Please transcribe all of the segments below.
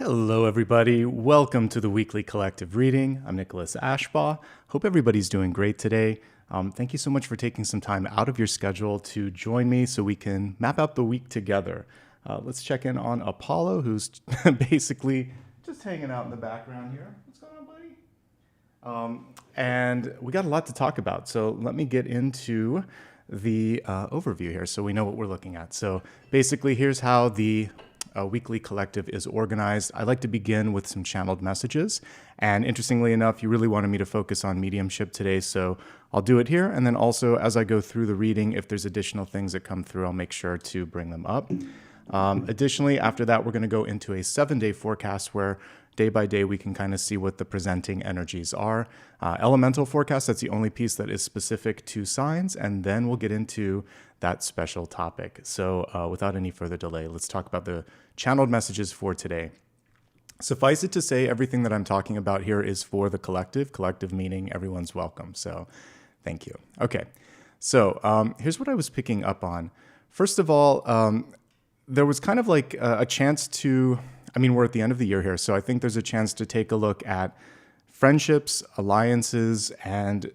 Hello, everybody. Welcome to the weekly collective reading. I'm Nicholas Ashbaugh. Hope everybody's doing great today. Thank you so much for taking some time out of your schedule to join me so we can map out the week together. Let's check in on Apollo, who's basically just hanging out in the background here. What's going on, buddy? And we got a lot to talk about, so let me get into the overview here so we know what we're looking at. So basically, here's how the weekly collective is organized. I like to begin with some channeled messages. And interestingly enough, you really wanted me to focus on mediumship today, so I'll do it here. And then also, as I go through the reading, if there's additional things that come through, I'll make sure to bring them up. Additionally, after that, we're going to go into a 7-day forecast where day by day we can kind of see what the presenting energies are. Elemental forecast, that's the only piece that is specific to signs, and then we'll get into that special topic. So without any further delay, let's talk about the channeled messages for today. Suffice it to say, everything that I'm talking about here is for the collective meaning everyone's welcome. So thank you. Okay, so here's what I was picking up on. First of all, there was kind of like a chance to, we're at the end of the year here, so I think there's a chance to take a look at friendships, alliances, and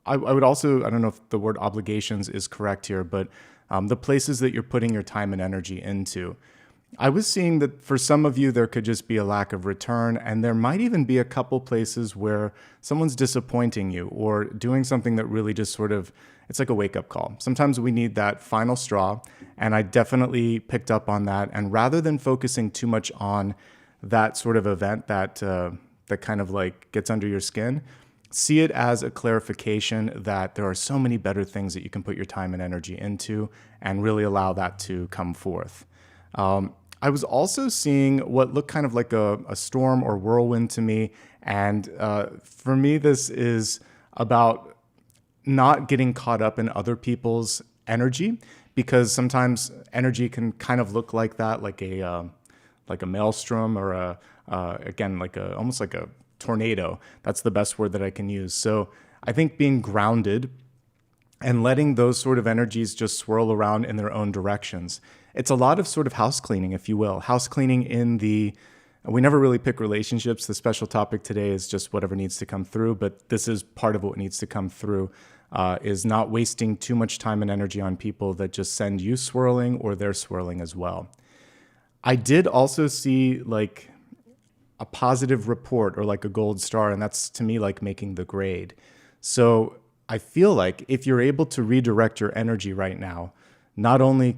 I would also, I don't know if the word obligations is correct here, but the places that you're putting your time and energy into. I was seeing that for some of you, there could just be a lack of return, and there might even be a couple places where someone's disappointing you or doing something that really just sort of, it's like a wake-up call. Sometimes we need that final straw, and I definitely picked up on that. And rather than focusing too much on that sort of event that kind of like gets under your skin, see it as a clarification that there are so many better things that you can put your time and energy into and really allow that to come forth. I was also seeing what looked kind of like a storm or whirlwind to me. And for me, this is about not getting caught up in other people's energy, because sometimes energy can kind of look like that, like a maelstrom or almost like a tornado. That's the best word that I can use. So I think being grounded and letting those sort of energies just swirl around in their own directions. It's a lot of sort of house cleaning, if you will. House cleaning we never really pick relationships. The special topic today is just whatever needs to come through, but this is part of what needs to come through, is not wasting too much time and energy on people that just send you swirling or they're swirling as well. I did also see like a positive report or like a gold star, and that's to me like making the grade. So I feel like if you're able to redirect your energy right now, not only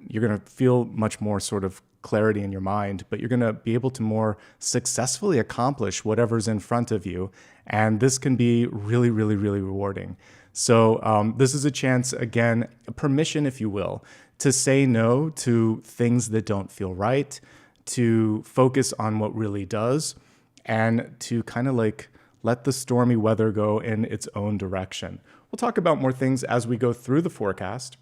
you're going to feel much more sort of clarity in your mind, but you're going to be able to more successfully accomplish whatever's in front of you. And this can be really, really, really rewarding. So this is a chance, again, a permission, if you will, to say no to things that don't feel right, to focus on what really does, and to kind of like let the stormy weather go in its own direction. We'll talk about more things as we go through the forecast.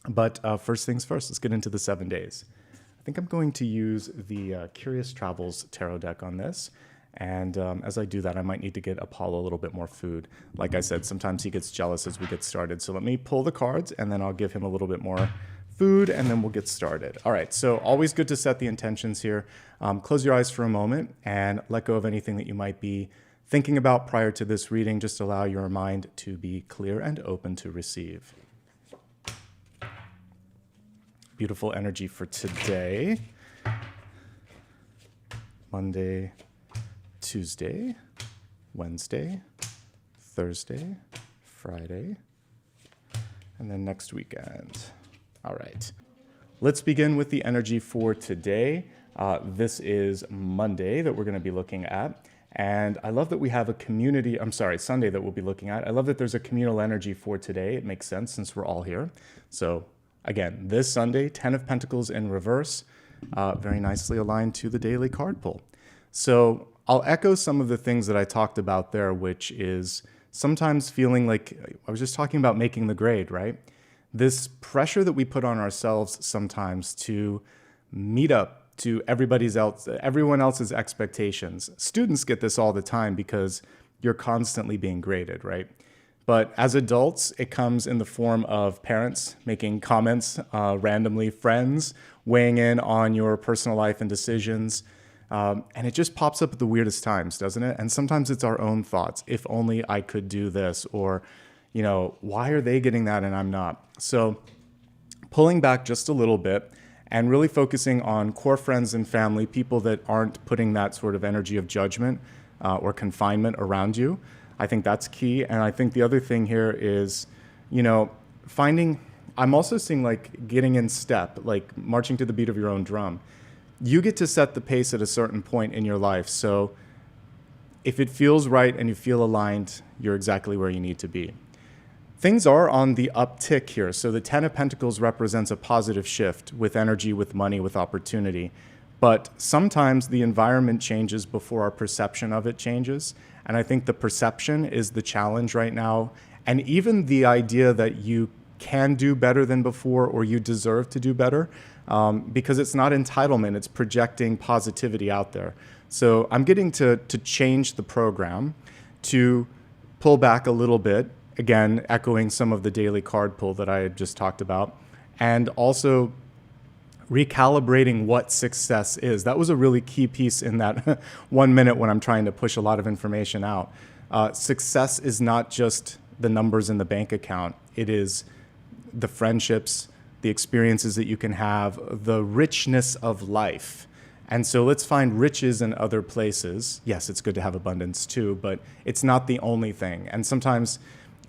But first things first, let's get into the 7 days. I think I'm going to use the Curious Travels tarot deck on this. And as I do that, I might need to get Apollo a little bit more food. Like I said, sometimes he gets jealous as we get started. So let me pull the cards, and then I'll give him a little bit more food, and then we'll get started. All right, so always good to set the intentions here. Close your eyes for a moment and let go of anything that you might be thinking about prior to this reading. Just allow your mind to be clear and open to receive. Beautiful energy for today. Monday, Tuesday, Wednesday, Thursday, Friday, and then next weekend. All right. Let's begin with the energy for today. This is Monday that we're going to be looking at. And I love that we have Sunday that we'll be looking at. I love that there's a communal energy for today. It makes sense since we're all here. So again, this Sunday, 10 of Pentacles in reverse, very nicely aligned to the daily card pull. So I'll echo some of the things that I talked about there, which is sometimes feeling like, I was just talking about making the grade, right? This pressure that we put on ourselves sometimes to meet up to everyone else's expectations. Students get this all the time because you're constantly being graded, right? But as adults, it comes in the form of parents making comments randomly, friends weighing in on your personal life and decisions, And it just pops up at the weirdest times, doesn't it? And sometimes it's our own thoughts. If only I could do this, or, why are they getting that and I'm not? So pulling back just a little bit and really focusing on core friends and family, people that aren't putting that sort of energy of judgment or confinement around you. I think that's key. And I think the other thing here is, I'm also seeing like getting in step, like marching to the beat of your own drum. You get to set the pace at a certain point in your life. So if it feels right and you feel aligned, you're exactly where you need to be. Things are on the uptick here. So the 10 of Pentacles represents a positive shift with energy, with money, with opportunity. But sometimes the environment changes before our perception of it changes. And I think the perception is the challenge right now. And even the idea that you can do better than before or you deserve to do better, because it's not entitlement, it's projecting positivity out there. So I'm getting to change the program, to pull back a little bit, again, echoing some of the daily card pull that I had just talked about, and also recalibrating what success is. That was a really key piece in that 1 minute when I'm trying to push a lot of information out. Success is not just the numbers in the bank account. It is the friendships, the experiences that you can have, the richness of life. And so let's find riches in other places. Yes, it's good to have abundance too, but it's not the only thing. And sometimes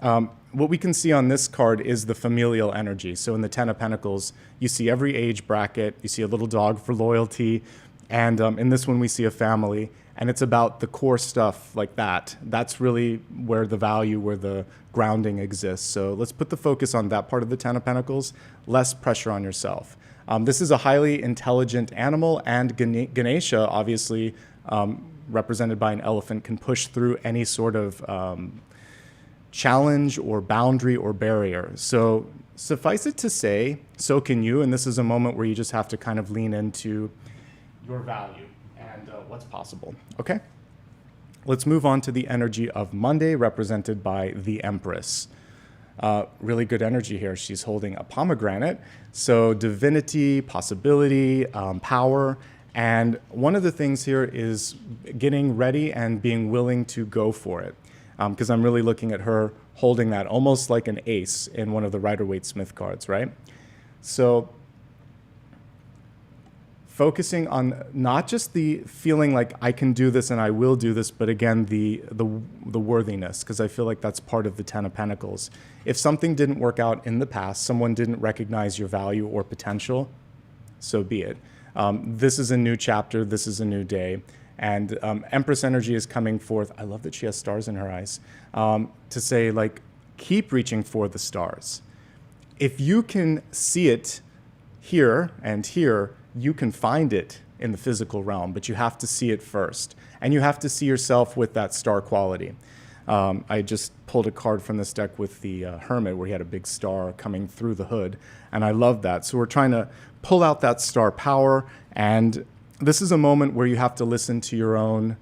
what we can see on this card is the familial energy. So in the 10 of Pentacles, you see every age bracket, you see a little dog for loyalty, and in this one we see a family, and it's about the core stuff like that. That's really where the value, where the grounding exists. So let's put the focus on that part of the 10 of Pentacles, less pressure on yourself. This is a highly intelligent animal, and Ganesha, obviously represented by an elephant, can push through any sort of challenge or boundary or barrier. So suffice it to say, so can you, and this is a moment where you just have to kind of lean into your value and what's possible. Okay, let's move on to the energy of Monday, represented by the Empress. Really good energy here. She's holding a pomegranate, so divinity, possibility, power. And one of the things here is getting ready and being willing to go for it. Because I'm really looking at her holding that almost like an ace in one of the Rider-Waite-Smith cards, right? So focusing on not just the feeling like I can do this and I will do this, but again, the worthiness, because I feel like that's part of the 10 of Pentacles. If something didn't work out in the past, someone didn't recognize your value or potential, so be it. This is a new chapter. This is a new day. And Empress energy is coming forth. I love that she has stars in her eyes, to say, like, keep reaching for the stars. If you can see it here and here, you can find it in the physical realm, but you have to see it first. And you have to see yourself with that star quality. I just pulled a card from this deck with the Hermit, where he had a big star coming through the hood. And I love that. So we're trying to pull out that star power, and this is a moment where you have to listen to your own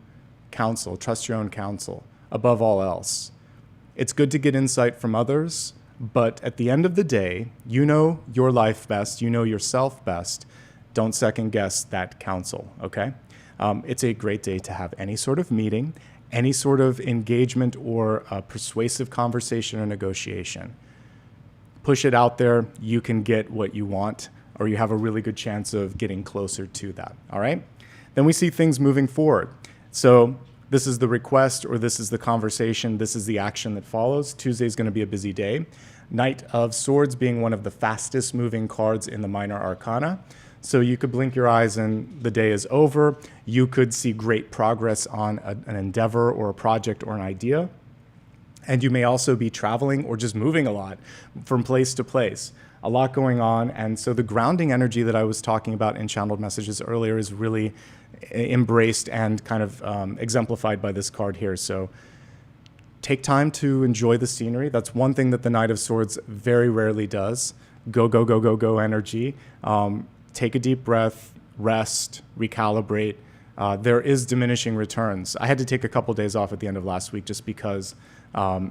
counsel, trust your own counsel above all else. It's good to get insight from others, but at the end of the day, you know your life best, you know yourself best. Don't second guess that counsel, okay? It's a great day to have any sort of meeting, any sort of engagement or persuasive conversation or negotiation. Push it out there, you can get what you want, or you have a really good chance of getting closer to that, all right? Then we see things moving forward. So this is the request, or this is the conversation, this is the action that follows. Tuesday is going to be a busy day. Knight of Swords being one of the fastest moving cards in the minor arcana. So you could blink your eyes and the day is over. You could see great progress on an endeavor or a project or an idea. And you may also be traveling or just moving a lot from place to place. A lot going on. And so the grounding energy that I was talking about in channeled messages earlier is really embraced and kind of exemplified by this card here. So take time to enjoy the scenery. That's one thing that the Knight of Swords very rarely does. Go, go, go, go, go energy. Take a deep breath, rest, recalibrate. There is diminishing returns. I had to take a couple days off at the end of last week just because I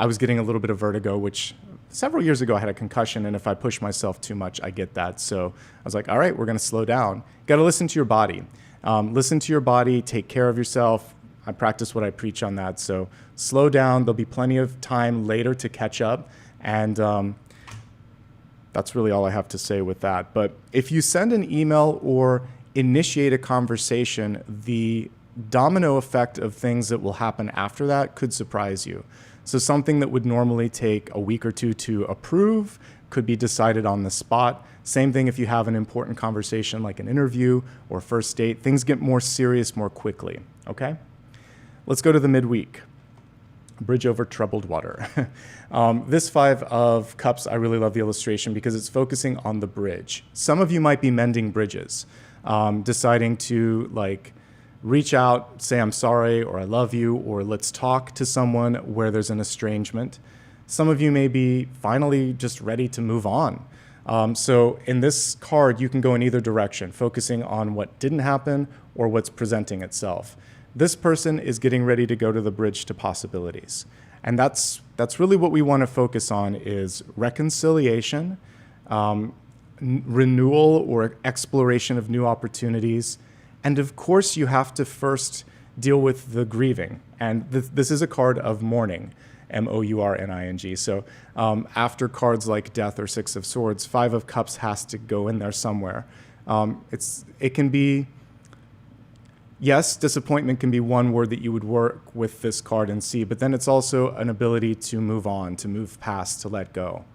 was getting a little bit of vertigo, which several years ago I had a concussion, and if I push myself too much, I get that. So I was like, all right, we're going to slow down. Got to listen to your body. Listen to your body, take care of yourself. I practice what I preach on that. So slow down. There'll be plenty of time later to catch up. And that's really all I have to say with that. But if you send an email or initiate a conversation, the domino effect of things that will happen after that could surprise you. So something that would normally take a week or two to approve could be decided on the spot. Same thing if you have an important conversation like an interview or first date. Things get more serious more quickly, okay? Let's go to the midweek. Bridge over troubled water. This 5 of Cups, I really love the illustration because it's focusing on the bridge. Some of you might be mending bridges, deciding to like reach out, say I'm sorry, or I love you, or let's talk to someone where there's an estrangement. Some of you may be finally just ready to move on. So in this card, you can go in either direction, focusing on what didn't happen or what's presenting itself. This person is getting ready to go to the bridge to possibilities. And that's really what we want to focus on is reconciliation, renewal or exploration of new opportunities. And of course, you have to first deal with the grieving. And this is a card of mourning, mourning. So after cards like Death or Six of Swords, 5 of Cups has to go in there somewhere. It can be, yes, disappointment can be one word that you would work with this card and see, but then it's also an ability to move on, to move past, to let go.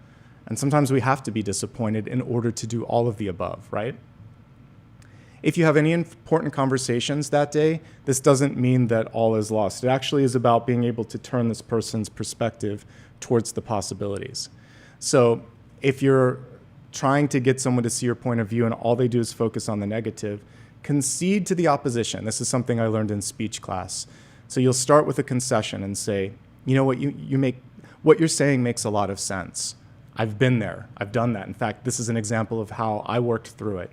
And sometimes we have to be disappointed in order to do all of the above, right? If you have any important conversations that day, this doesn't mean that all is lost. It actually is about being able to turn this person's perspective towards the possibilities. So if you're trying to get someone to see your point of view and all they do is focus on the negative, concede to the opposition. This is something I learned in speech class. So you'll start with a concession and say, you know what, what you're saying makes a lot of sense. I've been there. I've done that. In fact, this is an example of how I worked through it.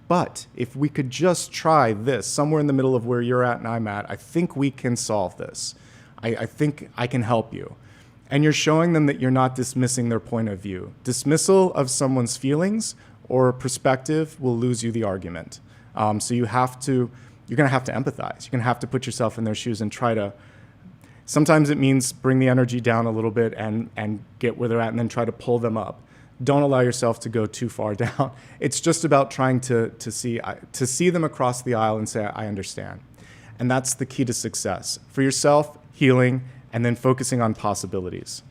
But if we could just try this, somewhere in the middle of where you're at and I'm at, I think we can solve this. I think I can help you. And you're showing them that you're not dismissing their point of view. Dismissal of someone's feelings or perspective will lose you the argument. So you're going to have to empathize. You're going to have to put yourself in their shoes and try to, sometimes it means bring the energy down a little bit and get where they're at and then try to pull them up. Don't allow yourself to go too far down. It's just about trying to see them across the aisle and say, I understand. And that's the key to success. For yourself, healing, and then focusing on possibilities.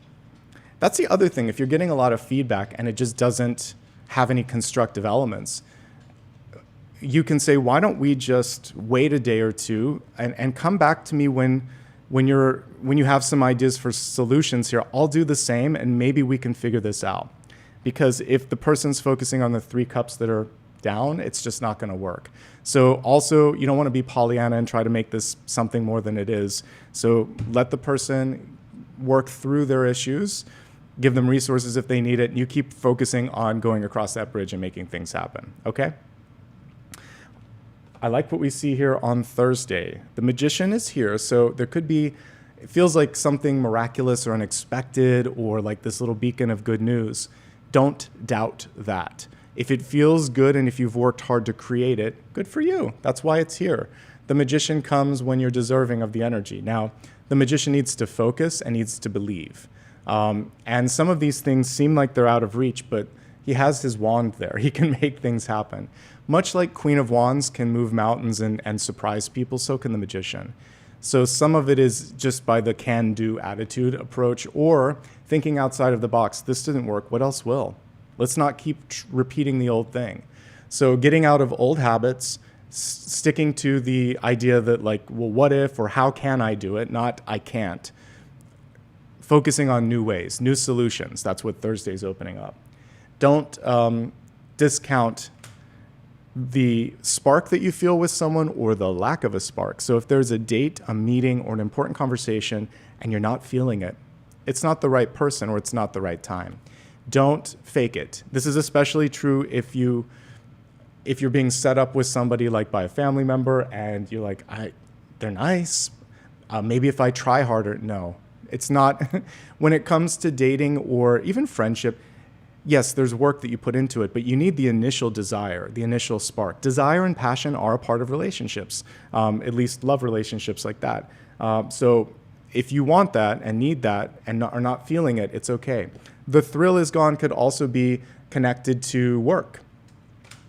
That's the other thing. If you're getting a lot of feedback and it just doesn't have any constructive elements, you can say, why don't we just wait a day or two and come back to me when you have some ideas for solutions here. I'll do the same and maybe we can figure this out. Because if the person's focusing on the 3 cups that are down, it's just not going to work. So also, you don't want to be Pollyanna and try to make this something more than it is. So let the person work through their issues, give them resources if they need it, and you keep focusing on going across that bridge and making things happen, okay? I like what we see here on Thursday. The Magician is here, so there could be, it feels like something miraculous or unexpected or like this little beacon of good news. Don't doubt that. If it feels good and if you've worked hard to create it, good for you. That's why it's here. The Magician comes when you're deserving of the energy. Now, the Magician needs to focus and needs to believe. And some of these things seem like they're out of reach, but he has his wand there. He can make things happen. Much like Queen of Wands can move mountains and surprise people, so can the Magician. So some of it is just by the can-do attitude approach or thinking outside of the box. This didn't work. What else will? Let's not keep repeating the old thing. So getting out of old habits, sticking to the idea that like, well, what if or how can I do it? Not I can't. Focusing on new ways, new solutions. That's what Thursday's opening up. Don't discount the spark that you feel with someone or the lack of a spark. So if there's a date, a meeting, or an important conversation and you're not feeling it, it's not the right person or it's not the right time. Don't fake it. This is especially true if you're being set up with somebody like by a family member and you're like, they're nice. Maybe if I try harder. No, it's not. When it comes to dating or even friendship, yes, there's work that you put into it, but you need the initial desire, the initial spark. Desire and passion are a part of relationships, at least love relationships like that. So if you want that and need that and are not feeling it, it's okay. The thrill is gone could also be connected to work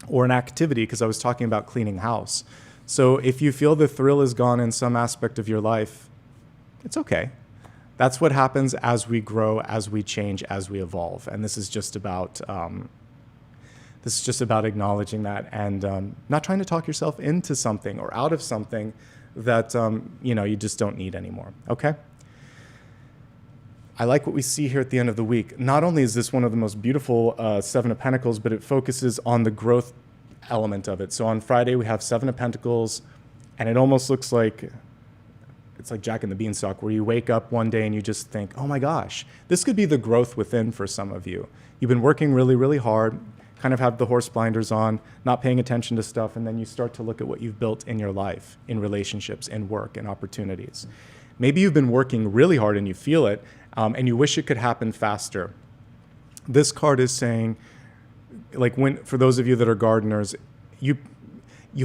or an activity, because I was talking about cleaning house. So if you feel the thrill is gone in some aspect of your life, it's okay. That's what happens as we grow, as we change, as we evolve. And this is just about acknowledging that and not trying to talk yourself into something or out of something that you just don't need anymore. Okay. I like what we see here at the end of the week. Not only is this one of the most beautiful Seven of Pentacles, but it focuses on the growth element of it. So on Friday, we have Seven of Pentacles, and it almost looks like it's like Jack and the Beanstalk, where you wake up one day and you just think, oh my gosh, this could be the growth within for some of you. You've been working really, really hard, kind of have the horse blinders on, not paying attention to stuff, and then you start to look at what you've built in your life, in relationships, in work, in opportunities. Maybe you've been working really hard and you feel it, and you wish it could happen faster. This card is saying, like, for those of you that are gardeners, you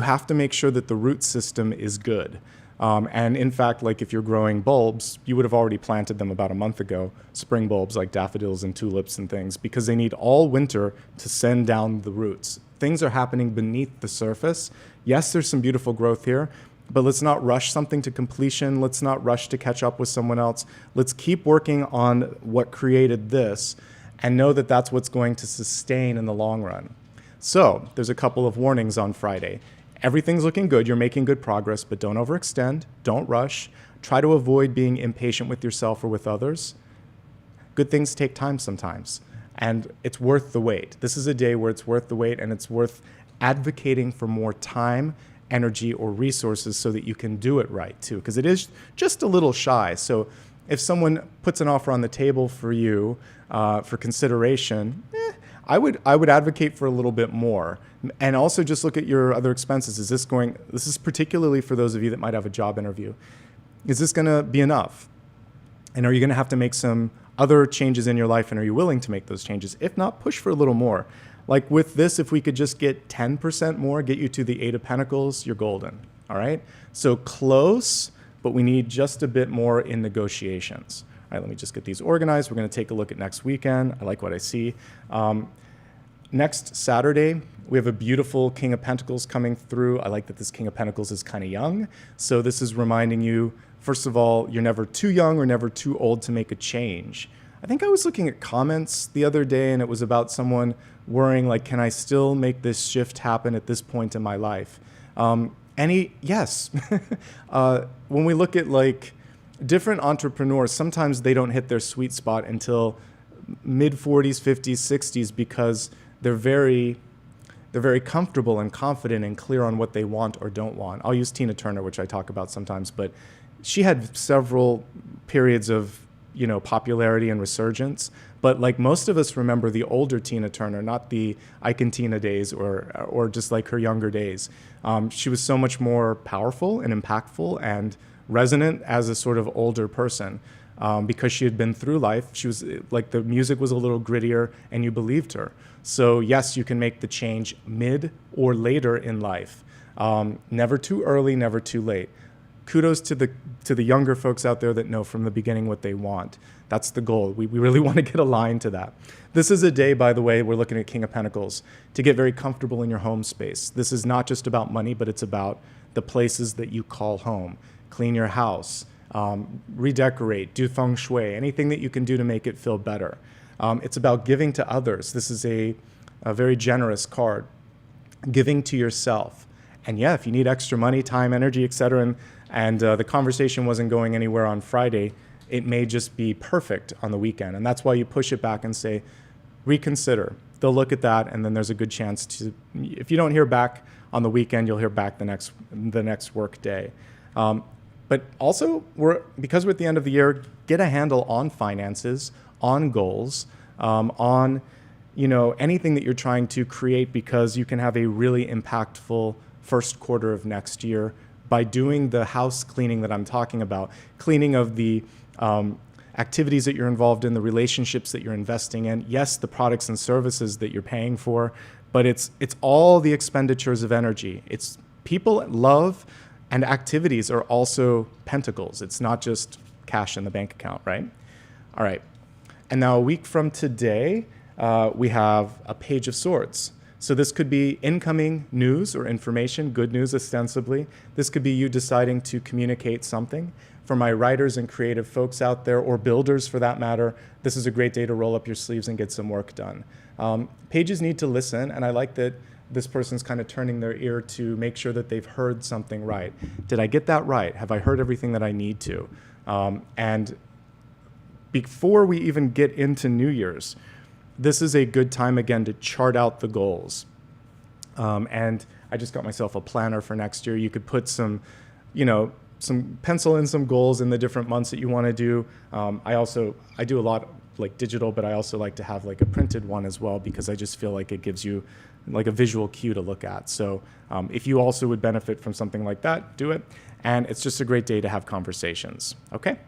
have to make sure that the root system is good. And in fact, like if you're growing bulbs, you would have already planted them about a month ago, spring bulbs like daffodils and tulips and things, because they need all winter to send down the roots. Things are happening beneath the surface. Yes, there's some beautiful growth here, but let's not rush something to completion. Let's not rush to catch up with someone else. Let's keep working on what created this and know that that's what's going to sustain in the long run. So there's a couple of warnings on Friday. Everything's looking good. You're making good progress, but don't overextend. Don't rush. Try to avoid being impatient with yourself or with others. Good things take time sometimes, and it's worth the wait. This is a day where it's worth the wait, and it's worth advocating for more time, energy, or resources so that you can do it right too, because it is just a little shy. So if someone puts an offer on the table for you for consideration, I would advocate for a little bit more. And also just look at your other expenses. This is particularly for those of you that might have a job interview. Is this going to be enough? And are you going to have to make some other changes in your life, and are you willing to make those changes? If not, push for a little more. Like with this, if we could just get 10% more, get you to the Eight of Pentacles, you're golden, all right? So close, but we need just a bit more in negotiations. All right, let me just get these organized. We're going to take a look at next weekend. I like what I see. Next Saturday, we have a beautiful King of Pentacles coming through. I like that this King of Pentacles is kind of young. So this is reminding you, first of all, you're never too young or never too old to make a change. I think I was looking at comments the other day, and it was about someone worrying, like, can I still make this shift happen at this point in my life? Yes. When we look at like different entrepreneurs, sometimes they don't hit their sweet spot until mid 40s, 50s, 60s, because they're very comfortable and confident and clear on what they want or don't want. I'll use Tina Turner, which I talk about sometimes, but she had several periods of, popularity and resurgence. But like most of us remember the older Tina Turner, not the Ike and Tina days or just like her younger days. She was so much more powerful and impactful and resonant as a sort of older person. Because she had been through life. She was like, the music was a little grittier and you believed her. So yes, you can make the change mid or later in life. Never too early, never too late. Kudos to the younger folks out there that know from the beginning what they want. That's the goal. We really want to get aligned to that. This is a day, by the way, we're looking at King of Pentacles, to get very comfortable in your home space. This is not just about money, but it's about the places that you call home. Clean your house. Redecorate, do feng shui, anything that you can do to make it feel better. It's about giving to others. This is a very generous card. Giving to yourself. And yeah, if you need extra money, time, energy, etc., and the conversation wasn't going anywhere on Friday, it may just be perfect on the weekend. And that's why you push it back and say, reconsider. They'll look at that, and then there's a good chance to, if you don't hear back on the weekend, you'll hear back the next work day. But also, because we're at the end of the year, get a handle on finances, on goals, on anything that you're trying to create, because you can have a really impactful first quarter of next year by doing the house cleaning that I'm talking about, cleaning of the activities that you're involved in, the relationships that you're investing in, yes, the products and services that you're paying for, but it's all the expenditures of energy. It's people, love, and activities are also pentacles. It's not just cash in the bank account, right? All right. And now a week from today, we have a Page of Swords. So this could be incoming news or information, good news ostensibly. This could be you deciding to communicate something. For my writers and creative folks out there, or builders for that matter, this is a great day to roll up your sleeves and get some work done. Pages need to listen, and I like that this person's kind of turning their ear to make sure that they've heard something right. Did I get that right? Have I heard everything that I need to? And before we even get into New Year's, this is a good time again to chart out the goals. And I just got myself a planner for next year. You could put some pencil in some goals in the different months that you want to do. I do a lot like digital, but I also like to have like a printed one as well, because I just feel like it gives you like a visual cue to look at. So if you also would benefit from something like that, do it. And it's just a great day to have conversations. Okay.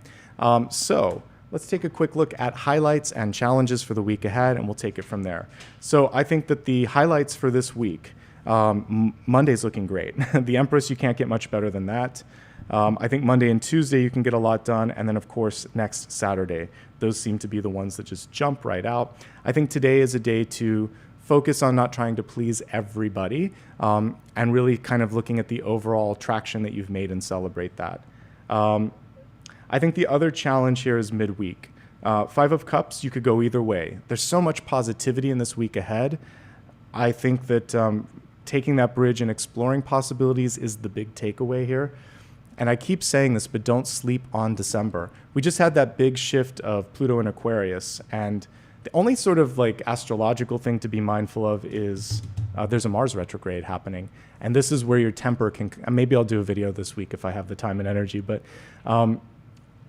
So let's take a quick look at highlights and challenges for the week ahead, and we'll take it from there. So I think that the highlights for this week, Monday's looking great. The Empress, you can't get much better than that. I think Monday and Tuesday you can get a lot done. And then, of course, next Saturday. Those seem to be the ones that just jump right out. I think today is a day to focus on not trying to please everybody, and really kind of looking at the overall traction that you've made and celebrate that. I think the other challenge here is midweek. Five of Cups, you could go either way. There's so much positivity in this week ahead. I think that taking that bridge and exploring possibilities is the big takeaway here. And I keep saying this, but don't sleep on December. We just had that big shift of Pluto in Aquarius. And the only sort of like astrological thing to be mindful of is there's a Mars retrograde happening. And this is where your temper can, maybe I'll do a video this week if I have the time and energy, but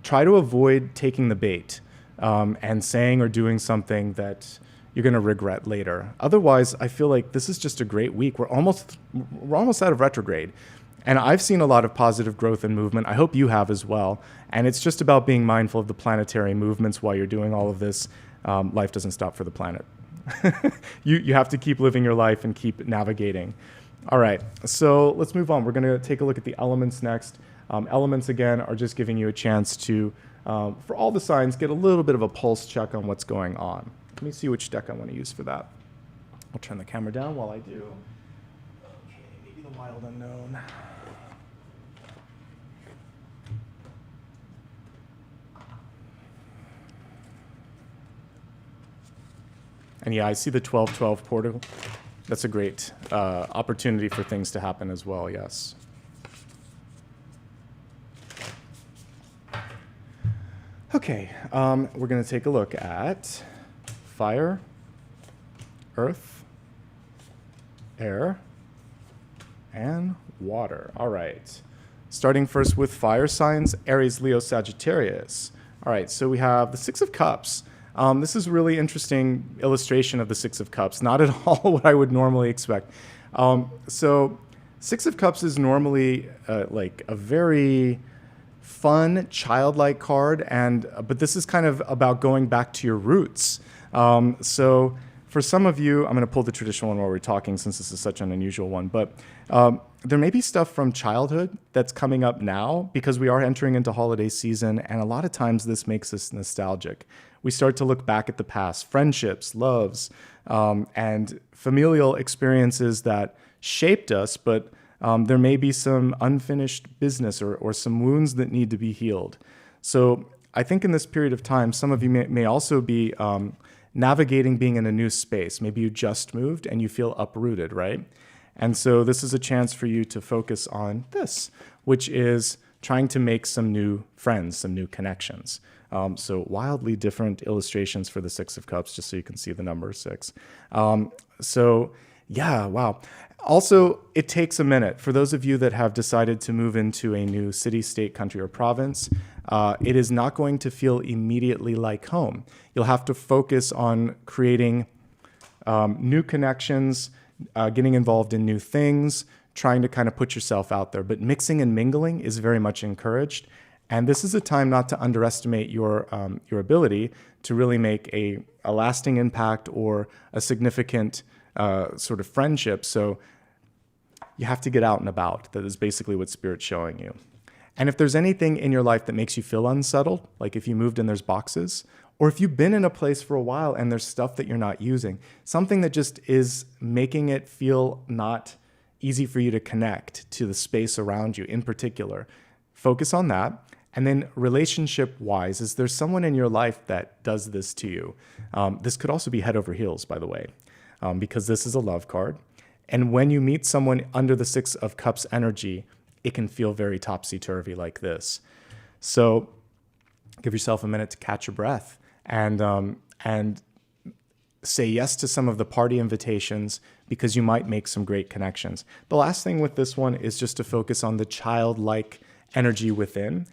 try to avoid taking the bait and saying or doing something that you're going to regret later. Otherwise, I feel like this is just a great week. We're almost out of retrograde. And I've seen a lot of positive growth and movement. I hope you have as well. And it's just about being mindful of the planetary movements while you're doing all of this. Life doesn't stop for the planet. You have to keep living your life and keep navigating. All right, so let's move on. We're going to take a look at the elements next. Elements, again, are just giving you a chance to, for all the signs, get a little bit of a pulse check on what's going on. Let me see which deck I want to use for that. I'll turn the camera down while I do. Okay, maybe the Wild Unknown. And yeah, I see the 12-12 portal. That's a great opportunity for things to happen as well, yes. Okay, we're going to take a look at fire, earth, air, and water. All right. Starting first with fire signs, Aries, Leo, Sagittarius. All right, so we have the Six of Cups. This is a really interesting illustration of the Six of Cups. Not at all what I would normally expect. So Six of Cups is normally like a very fun, childlike card, but this is kind of about going back to your roots. So for some of you, I'm going to pull the traditional one while we're talking since this is such an unusual one, but there may be stuff from childhood that's coming up now because we are entering into holiday season, and a lot of times this makes us nostalgic. We start to look back at the past, friendships, loves, and familial experiences that shaped us, but there may be some unfinished business or some wounds that need to be healed. So I think in this period of time, some of you may also be navigating being in a new space. Maybe you just moved and you feel uprooted, right? And so this is a chance for you to focus on this, which is trying to make some new friends, some new connections. So wildly different illustrations for the Six of Cups, just so you can see the number 6. So yeah, wow. Also, it takes a minute. For those of you that have decided to move into a new city, state, country, or province, it is not going to feel immediately like home. You'll have to focus on creating new connections, getting involved in new things, trying to kind of put yourself out there. But mixing and mingling is very much encouraged. And this is a time not to underestimate your ability to really make a lasting impact or a significant sort of friendship. So you have to get out and about. That is basically what Spirit's showing you. And if there's anything in your life that makes you feel unsettled, like if you moved and there's boxes, or if you've been in a place for a while and there's stuff that you're not using, something that just is making it feel not easy for you to connect to the space around you in particular, focus on that. And then relationship-wise, is there someone in your life that does this to you? This could also be head over heels, by the way, because this is a love card. And when you meet someone under the Six of Cups energy, it can feel very topsy-turvy like this. So give yourself a minute to catch your breath and say yes to some of the party invitations, because you might make some great connections. The last thing with this one is just to focus on the childlike energy within.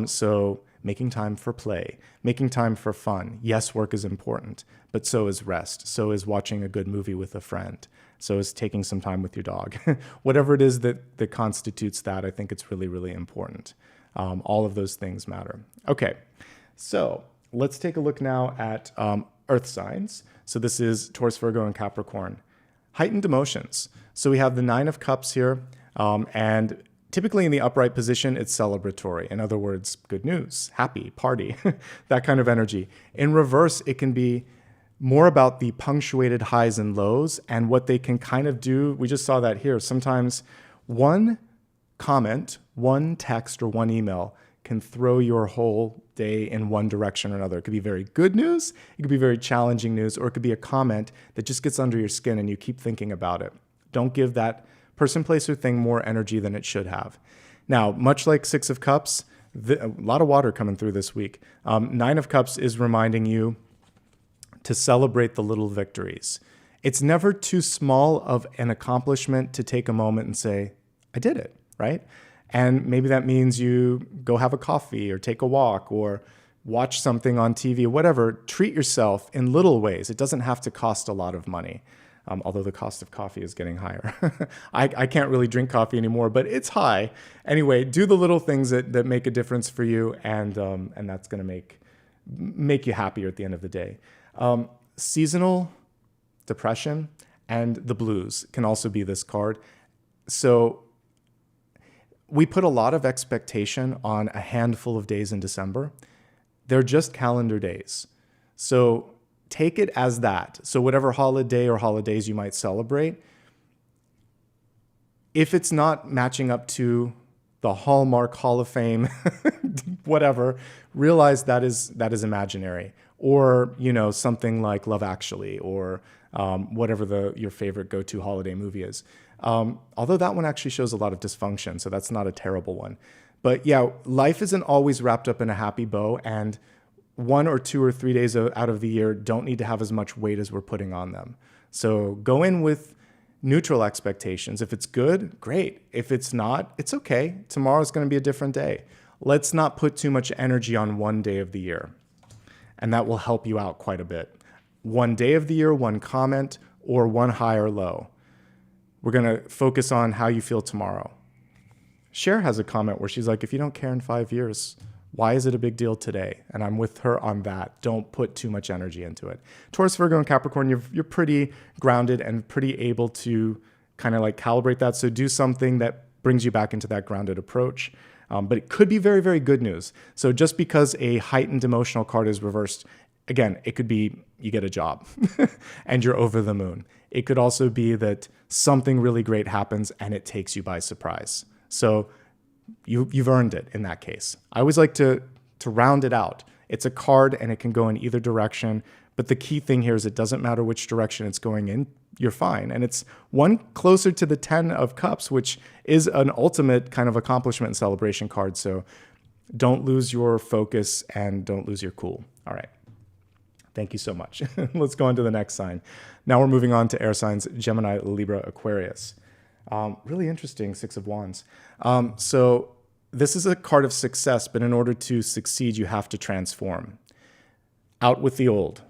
So making time for play, making time for fun. Yes, work is important, but so is rest. So is watching a good movie with a friend. So is taking some time with your dog. Whatever it is that constitutes that, I think it's really, really important. All of those things matter. Okay, so let's take a look now at earth signs. So this is Taurus, Virgo, and Capricorn. Heightened emotions. So we have the Nine of Cups here, and typically in the upright position, it's celebratory. In other words, good news, happy, party, that kind of energy. In reverse, it can be more about the punctuated highs and lows and what they can kind of do. We just saw that here. Sometimes one comment, one text, or one email can throw your whole day in one direction or another. It could be very good news, it could be very challenging news, or it could be a comment that just gets under your skin and you keep thinking about it. Don't give that person, place, or thing more energy than it should have. Now, much like Six of Cups, a lot of water coming through this week. Nine of Cups is reminding you to celebrate the little victories. It's never too small of an accomplishment to take a moment and say, I did it, right? And maybe that means you go have a coffee or take a walk or watch something on TV, whatever. Treat yourself in little ways. It doesn't have to cost a lot of money. Although the cost of coffee is getting higher. I can't really drink coffee anymore, but it's high. Anyway, do the little things that make a difference for you, and that's going to make you happier at the end of the day. Seasonal depression and the blues can also be this card. So we put a lot of expectation on a handful of days in December. They're just calendar days. So take it as that. So whatever holiday or holidays you might celebrate, if it's not matching up to the Hallmark Hall of Fame, whatever, realize that is imaginary. Or, something like Love Actually, or whatever your favorite go-to holiday movie is. Although that one actually shows a lot of dysfunction, so that's not a terrible one. But yeah, life isn't always wrapped up in a happy bow, and 1 or 2 or 3 days out of the year don't need to have as much weight as we're putting on them. So go in with neutral expectations. If it's good, great. If it's not, it's okay. Tomorrow's going to be a different day. Let's not put too much energy on one day of the year. And that will help you out quite a bit. One day of the year, one comment, or one high or low. We're going to focus on how you feel tomorrow. Cher has a comment where she's like, if you don't care in 5 years, why is it a big deal today? And I'm with her on that. Don't put too much energy into it. Taurus, Virgo, and Capricorn, you're pretty grounded and pretty able to kind of like calibrate that. So do something that brings you back into that grounded approach. But it could be very, very good news. So just because a heightened emotional card is reversed, again, it could be you get a job and you're over the moon. It could also be that something really great happens and it takes you by surprise. So you've earned it in that case. I always like to round it out. It's a card and it can go in either direction. But the key thing here is it doesn't matter which direction it's going in. You're fine. And it's one closer to the 10 of Cups, which is an ultimate kind of accomplishment and celebration card. So don't lose your focus and don't lose your cool. All right. Thank you so much. Let's go on to the next sign. Now we're moving on to air signs, Gemini, Libra, Aquarius. Really interesting, Six of Wands. So this is a card of success, but in order to succeed, you have to transform. Out with the old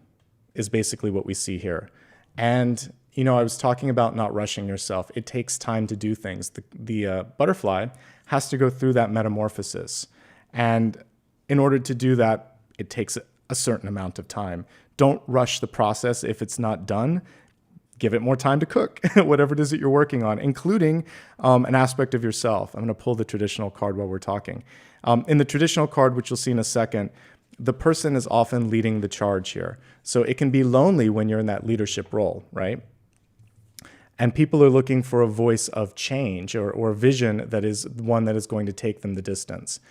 is basically what we see here. And, I was talking about not rushing yourself. It takes time to do things. The butterfly has to go through that metamorphosis. And in order to do that, it takes a certain amount of time. Don't rush the process if it's not done. Give it more time to cook, whatever it is that you're working on, including an aspect of yourself. I'm going to pull the traditional card while we're talking. In the traditional card, which you'll see in a second, the person is often leading the charge here. So it can be lonely when you're in that leadership role, right? And people are looking for a voice of change or a vision that is one that is going to take them the distance.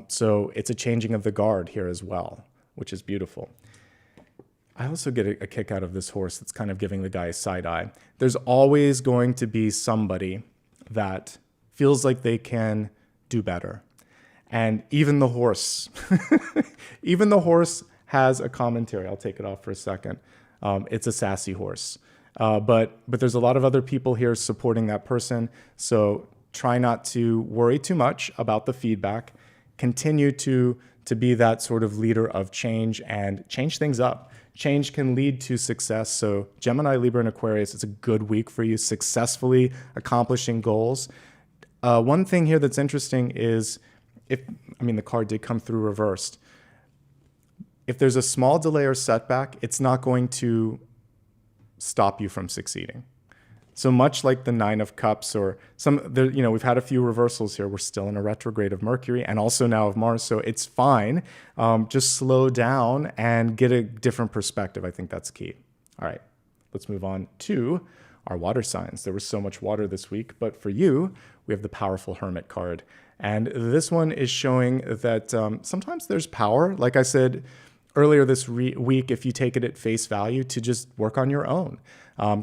So it's a changing of the guard here as well, which is beautiful. I also get a kick out of this horse that's kind of giving the guy a side eye. There's always going to be somebody that feels like they can do better. And even the horse, even the horse has a commentary. I'll take it off for a second. It's a sassy horse. But there's a lot of other people here supporting that person. So try not to worry too much about the feedback. Continue to be that sort of leader of change and change things up. Change can lead to success. So Gemini, Libra, and Aquarius, it's a good week for you successfully accomplishing goals. One thing here that's interesting is the card did come through reversed. If there's a small delay or setback, it's not going to stop you from succeeding. So much like the Nine of Cups or we've had a few reversals here. We're still in a retrograde of Mercury and also now of Mars. So it's fine. Just slow down and get a different perspective. I think that's key. All right, let's move on to our water signs. There was so much water this week, but for you, we have the powerful Hermit card. And this one is showing that sometimes there's power. Like I said earlier this week, if you take it at face value, to just work on your own.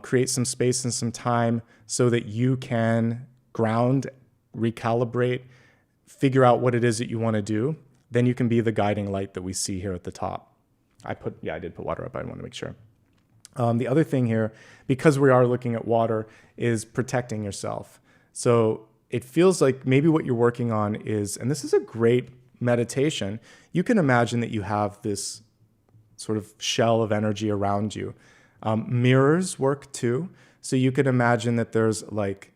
Create some space and some time so that you can ground, recalibrate, figure out what it is that you want to do. Then you can be the guiding light that we see here at the top. I did put water up. I want to make sure. The other thing here, because we are looking at water, is protecting yourself. So it feels like maybe what you're working on is, and this is a great meditation, you can imagine that you have this sort of shell of energy around you. Mirrors work too. So you could imagine that there's like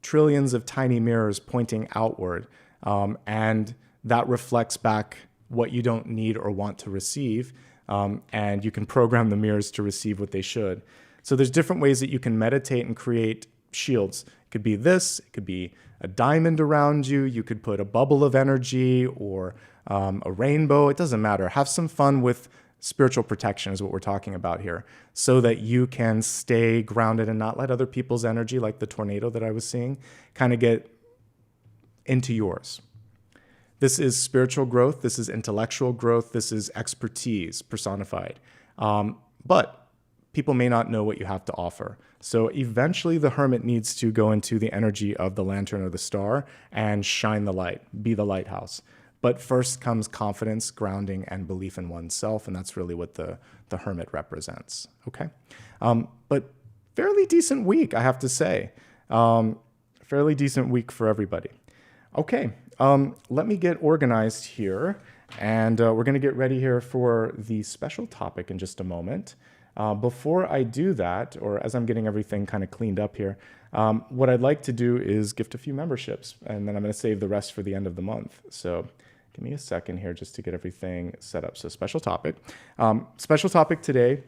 trillions of tiny mirrors pointing outward, and that reflects back what you don't need or want to receive, and you can program the mirrors to receive what they should. So there's different ways that you can meditate and create shields. It could be this, it could be a diamond around you, you could put a bubble of energy or a rainbow, it doesn't matter. Have some fun with spiritual protection is what we're talking about here, so that you can stay grounded and not let other people's energy, like the tornado that I was seeing, kind of get into yours. This is spiritual growth. This is intellectual growth. This is expertise personified. But people may not know what you have to offer. So eventually the hermit needs to go into the energy of the lantern or the star and shine the light, be the lighthouse. But first comes confidence, grounding, and belief in oneself, and that's really what the hermit represents, okay? But fairly decent week, I have to say. Fairly decent week for everybody. Okay, let me get organized here, and we're going to get ready here for the special topic in just a moment. Before I do that, or as I'm getting everything kind of cleaned up here, what I'd like to do is gift a few memberships, and then I'm going to save the rest for the end of the month. So give me a second here just to get everything set up. So special topic. Special topic today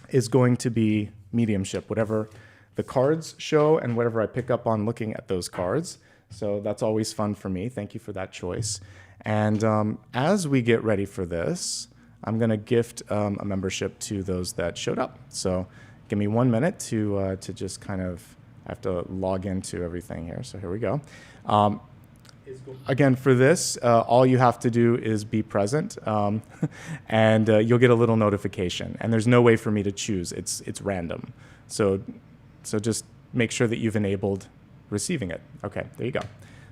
is going to be mediumship, whatever the cards show and whatever I pick up on looking at those cards. So that's always fun for me. Thank you for that choice. And as we get ready for this, I'm going to gift a membership to those that showed up. So give me 1 minute to just kind of, I have to log into everything here. So here we go. Again, for this, all you have to do is be present, and you'll get a little notification. And there's no way for me to choose. It's random. So just make sure that you've enabled receiving it. Okay, there you go.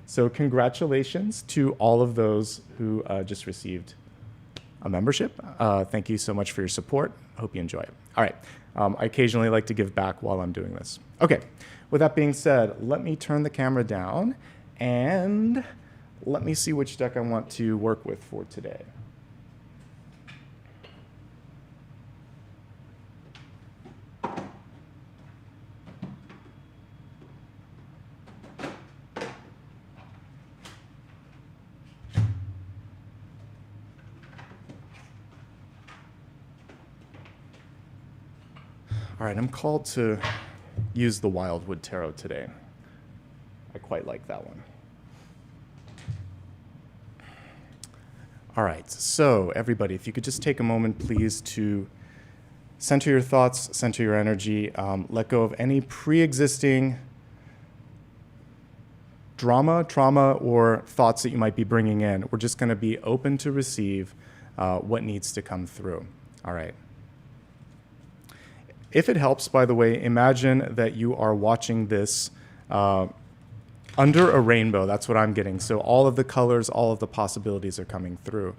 So congratulations to all of those who just received a membership. Thank you so much for your support. I hope you enjoy it. All right. I occasionally like to give back while I'm doing this. Okay. With that being said, let me turn the camera down and let me see which deck I want to work with for today. All right, I'm called to use the Wildwood Tarot today. I quite like that one. All right, so everybody, if you could just take a moment, please, to center your thoughts, center your energy, let go of any pre-existing drama, trauma, or thoughts that you might be bringing in. We're just going to be open to receive what needs to come through. All right. If it helps, by the way, imagine that you are watching this under a rainbow. That's what I'm getting. So all of the colors, all of the possibilities are coming through.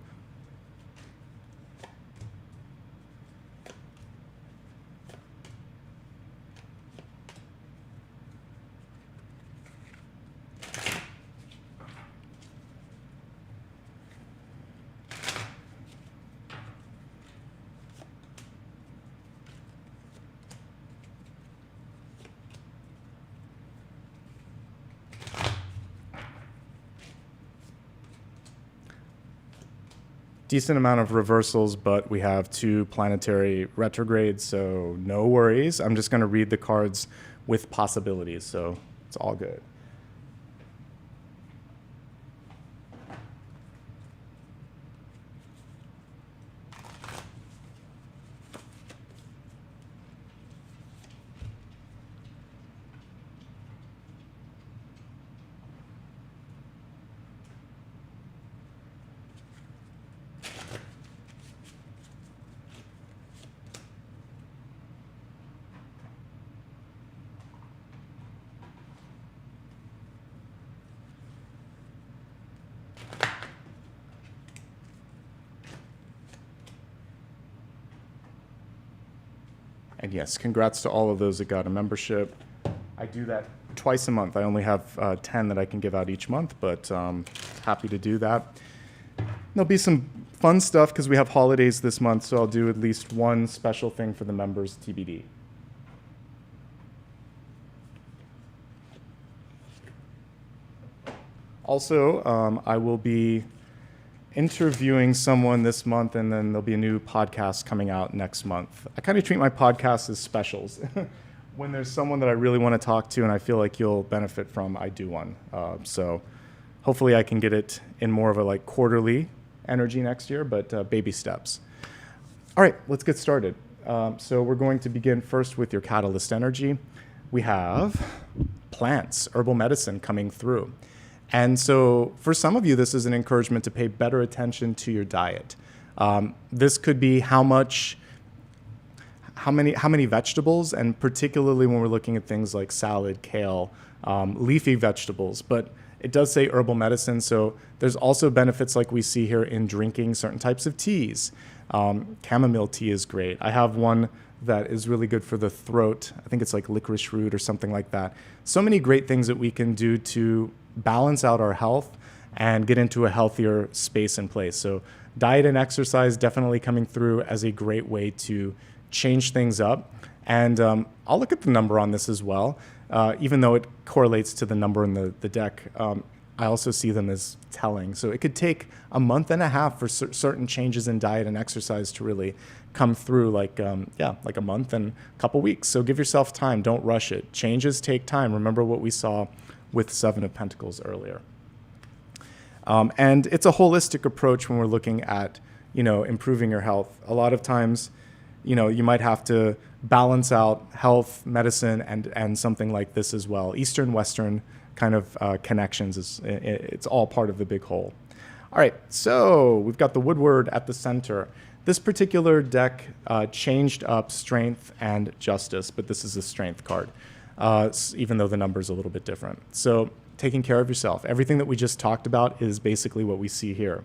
Decent amount of reversals, but we have 2 planetary retrogrades, so no worries. I'm just going to read the cards with possibilities, so it's all good. And yes, congrats to all of those that got a membership. I do that twice a month. I only have 10 that I can give out each month, but happy to do that. There'll be some fun stuff because we have holidays this month, so I'll do at least one special thing for the members, TBD. Also, I will be interviewing someone this month, and then there'll be a new podcast coming out next month. I kind of treat my podcasts as specials. When there's someone that I really want to talk to and I feel like you'll benefit from, I do one. So hopefully I can get it in more of a like quarterly energy next year, but baby steps. All right, let's get started. So we're going to begin first with your catalyst energy. We have plants, herbal medicine coming through. And so for some of you, this is an encouragement to pay better attention to your diet. This could be how many vegetables, and particularly when we're looking at things like salad, kale, leafy vegetables. But it does say herbal medicine, so there's also benefits like we see here in drinking certain types of teas. Chamomile tea is great. I have one that is really good for the throat. I think it's like licorice root or something like that. So many great things that we can do to balance out our health and get into a healthier space and place. So diet and exercise definitely coming through as a great way to change things up. And I'll look at the number on this as well. Even though it correlates to the number in the deck, I also see them as telling. So it could take a month and a half for certain changes in diet and exercise to really come through, like a month and a couple weeks. So give yourself time. Don't rush it. Changes take time. Remember what we saw with 7 of Pentacles earlier. And it's a holistic approach when we're looking at, improving your health. A lot of times, you might have to balance out health, medicine, and something like this as well. Eastern, Western kind of connections. It's all part of the big whole. All right, so we've got the Woodward at the center. This particular deck changed up strength and justice, but this is a strength card. Even though the number is a little bit different. So taking care of yourself. Everything that we just talked about is basically what we see here.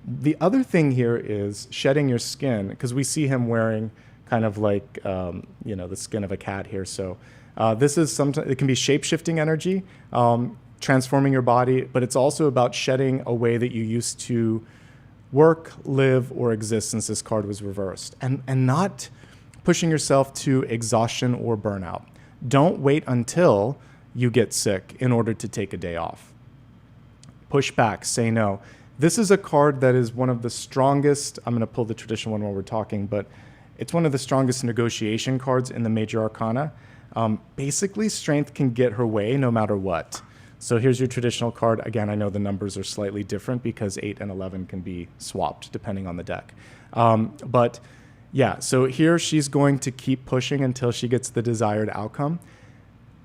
The other thing here is shedding your skin, because we see him wearing kind of like, the skin of a cat here. So this is sometimes, it can be shape-shifting energy, transforming your body, but it's also about shedding a way that you used to work, live, or exist, since this card was reversed, and not pushing yourself to exhaustion or burnout. Don't wait until you get sick in order to take a day off. Push back, say no. This is a card that is one of the strongest. I'm going to pull the traditional one while we're talking, but It's one of the strongest negotiation cards in the major arcana. Basically, strength can get her way no matter what. So here's your traditional card. Again, I know the numbers are slightly different because 8 and 11 can be swapped depending on the deck. But yeah, so here she's going to keep pushing until she gets the desired outcome.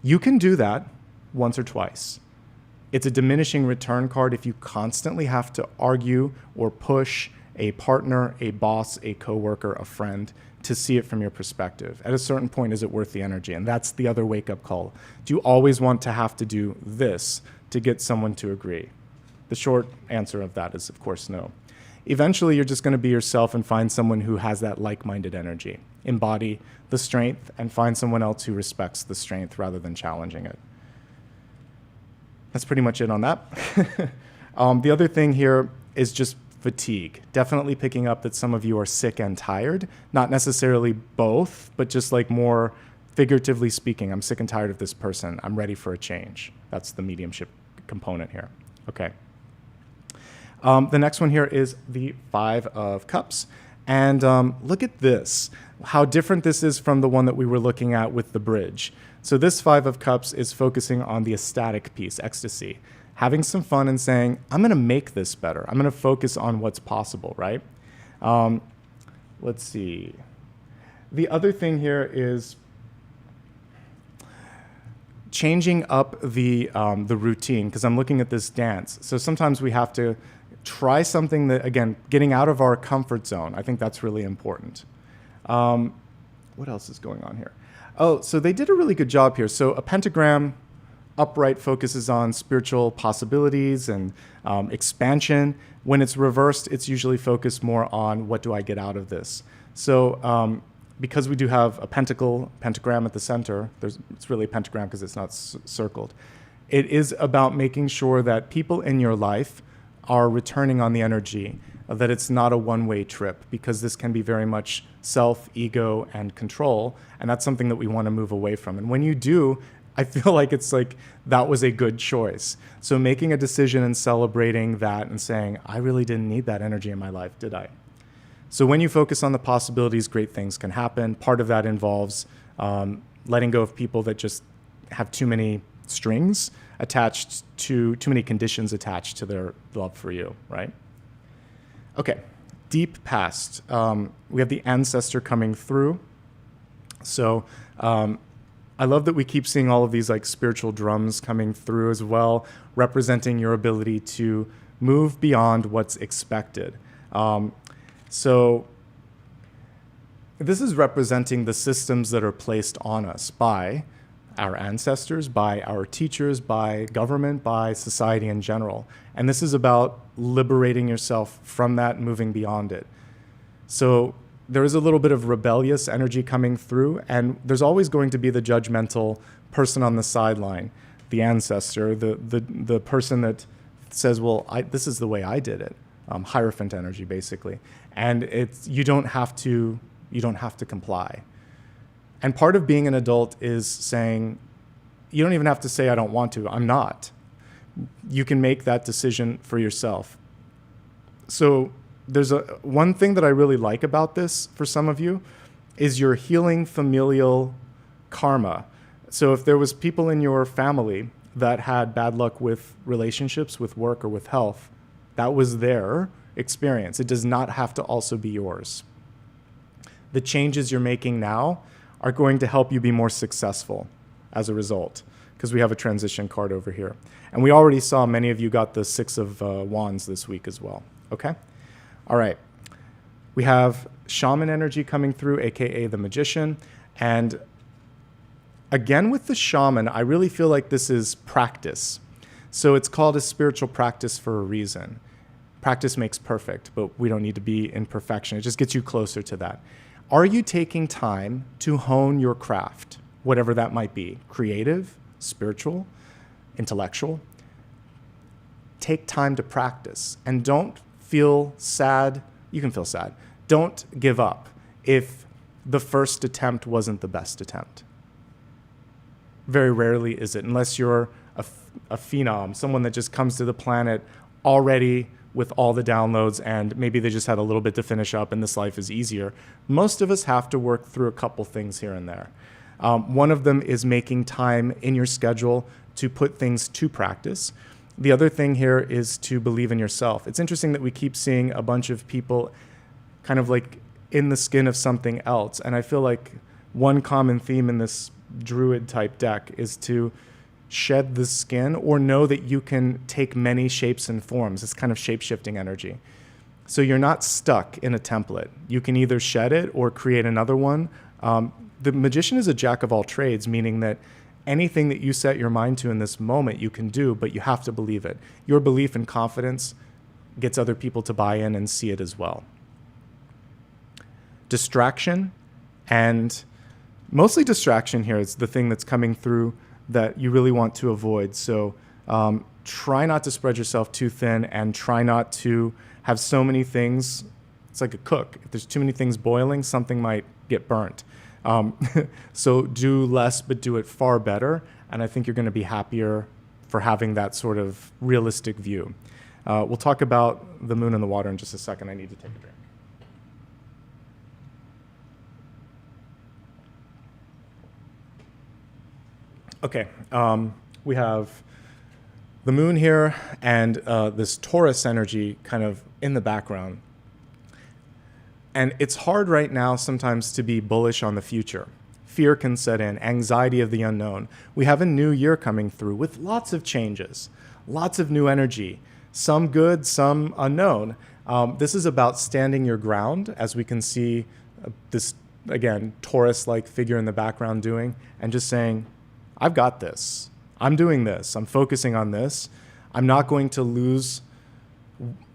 You can do that once or twice. It's a diminishing return card if you constantly have to argue or push a partner, a boss, a coworker, a friend to see it from your perspective. At a certain point, is it worth the energy? And that's the other wake-up call. Do you always want to have to do this to get someone to agree? The short answer of that is, of course, no. Eventually, you're just going to be yourself and find someone who has that like-minded energy. Embody the strength and find someone else who respects the strength rather than challenging it. That's pretty much it on that. The other thing here is just fatigue. Definitely picking up that some of you are sick and tired. Not necessarily both, but just like more figuratively speaking, I'm sick and tired of this person. I'm ready for a change. That's the mediumship component here. Okay. The next one here is the 5 of Cups. And look at this, how different this is from the one that we were looking at with the bridge. So this 5 of Cups is focusing on the ecstatic piece, ecstasy, having some fun and saying, I'm going to make this better. I'm going to focus on what's possible, right? Let's see. The other thing here is changing up the routine, because I'm looking at this dance. So sometimes we have to try something that, again, getting out of our comfort zone. I think that's really important. What else is going on here? Oh, so they did a really good job here. So a pentagram upright focuses on spiritual possibilities and expansion. When it's reversed, it's usually focused more on what do I get out of this. So because we do have a pentagram at the center, it's really a pentagram because it's not circled. It is about making sure that people in your life are returning on the energy, that it's not a one-way trip, because this can be very much self, ego, and control, and that's something that we want to move away from. And when you do, I feel like it's like that was a good choice. So making a decision and celebrating that and saying, I really didn't need that energy in my life, did I? So when you focus on the possibilities, great things can happen. Part of that involves letting go of people that just have too many strings attached to, too many conditions attached to their love for you, right? Okay, deep past. We have the ancestor coming through. So I love that we keep seeing all of these like spiritual drums coming through as well, representing your ability to move beyond what's expected. So this is representing the systems that are placed on us by our ancestors, by our teachers, by government, by society in general. And this is about liberating yourself from that, moving beyond it. So there is a little bit of rebellious energy coming through, and there's always going to be the judgmental person on the sideline, the ancestor, the person that says, well, this is the way I did it. Hierophant energy, basically. And you don't have to comply. And part of being an adult is saying, you don't even have to say, I don't want to, I'm not. You can make that decision for yourself. So there's one thing that I really like about this for some of you is you're healing familial karma. So if there was people in your family that had bad luck with relationships, with work, or with health, that was their experience. It does not have to also be yours. The changes you're making now are going to help you be more successful as a result, because we have a transition card over here. And we already saw many of you got the 6 of Wands this week as well, okay? All right, we have shaman energy coming through, AKA the magician. And again, with the shaman, I really feel like this is practice. So it's called a spiritual practice for a reason. Practice makes perfect, but we don't need to be in perfection. It just gets you closer to that. Are you taking time to hone your craft, whatever that might be? Creative, spiritual, intellectual? Take time to practice, and don't feel sad. You can feel sad. Don't give up if the first attempt wasn't the best attempt. Very rarely is it, unless you're a phenom, someone that just comes to the planet already with all the downloads and maybe they just had a little bit to finish up and this life is easier. Most of us have to work through a couple things here and there. One of them is making time in your schedule to put things to practice. The other thing here is to believe in yourself. It's interesting that we keep seeing a bunch of people kind of like in the skin of something else. And I feel like one common theme in this druid type deck is to shed the skin or know that you can take many shapes and forms. It's kind of shape-shifting energy. So you're not stuck in a template. You can either shed it or create another one. The magician is a jack of all trades, meaning that anything that you set your mind to in this moment you can do, but you have to believe it. Your belief and confidence gets other people to buy in and see it as well. Distraction, and mostly distraction here is the thing that's coming through that you really want to avoid. So try not to spread yourself too thin and try not to have so many things. It's like a cook. If there's too many things boiling, something might get burnt. So do less, but do it far better. And I think you're going to be happier for having that sort of realistic view. We'll talk about the moon and the water in just a second. I need to take a drink. Okay, we have the moon here and this Taurus energy kind of in the background. And it's hard right now sometimes to be bullish on the future. Fear can set in, anxiety of the unknown. We have a new year coming through with lots of changes, lots of new energy, some good, some unknown. This is about standing your ground, as we can see this, again, Taurus-like figure in the background doing, and just saying, I've got this. I'm doing this. I'm focusing on this. I'm not going to lose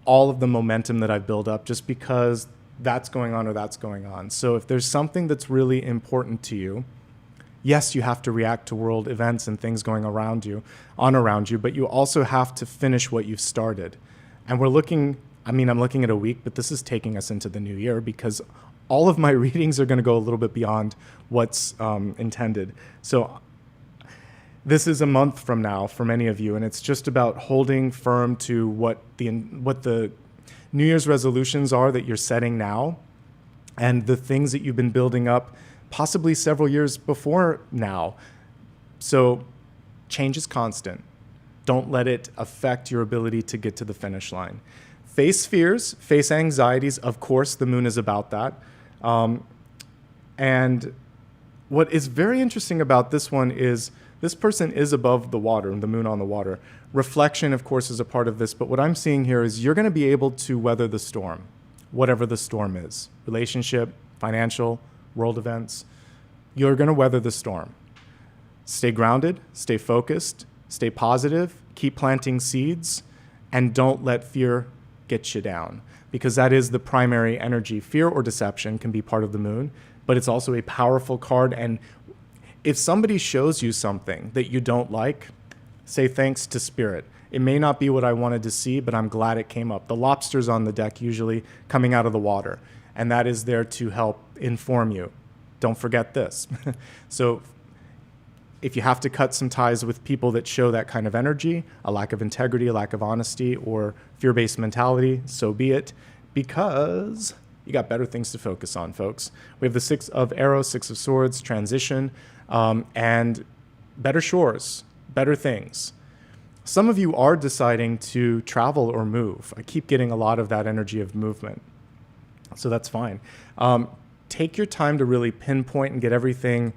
all of the momentum that I've built up just because that's going on or that's going on. So if there's something that's really important to you, yes, you have to react to world events and things going around you, but you also have to finish what you've started. And I'm looking at a week, but this is taking us into the new year because all of my readings are going to go a little bit beyond what's intended. So this is a month from now for many of you, and it's just about holding firm to what the New Year's resolutions are that you're setting now and the things that you've been building up possibly several years before now. So change is constant. Don't let it affect your ability to get to the finish line. Face fears, face anxieties. Of course, the moon is about that. And what is very interesting about this one is this person is above the water, the moon on the water. Reflection, of course, is a part of this, but what I'm seeing here is you're going to be able to weather the storm, whatever the storm is. Relationship, financial, world events. You're going to weather the storm. Stay grounded, stay focused, stay positive, keep planting seeds, and don't let fear get you down, because that is the primary energy. Fear or deception can be part of the moon, but it's also a powerful card. And if somebody shows you something that you don't like, say thanks to spirit. It may not be what I wanted to see, but I'm glad it came up. The lobster's on the deck usually coming out of the water, and that is there to help inform you. Don't forget this. So if you have to cut some ties with people that show that kind of energy, a lack of integrity, a lack of honesty, or fear-based mentality, so be it, because you got better things to focus on, folks. We have the 6 of arrows, 6 of swords, transition, and better shores, better things. Some of you are deciding to travel or move. I keep getting a lot of that energy of movement, so that's fine. Take your time to really pinpoint and get everything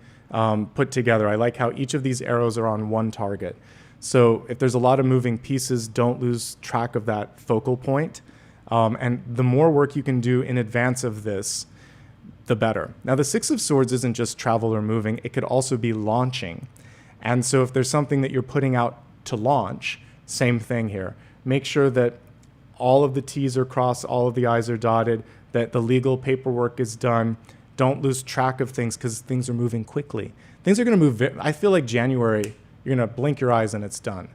put together. I like how each of these arrows are on one target. So if there's a lot of moving pieces, don't lose track of that focal point. And the more work you can do in advance of this, the better. Now, the 6 of swords isn't just travel or moving. It could also be launching. And so if there's something that you're putting out to launch, same thing here. Make sure that all of the T's are crossed, all of the I's are dotted, that the legal paperwork is done. Don't lose track of things because things are moving quickly. Things are going to move. I feel like January, you're going to blink your eyes and it's done.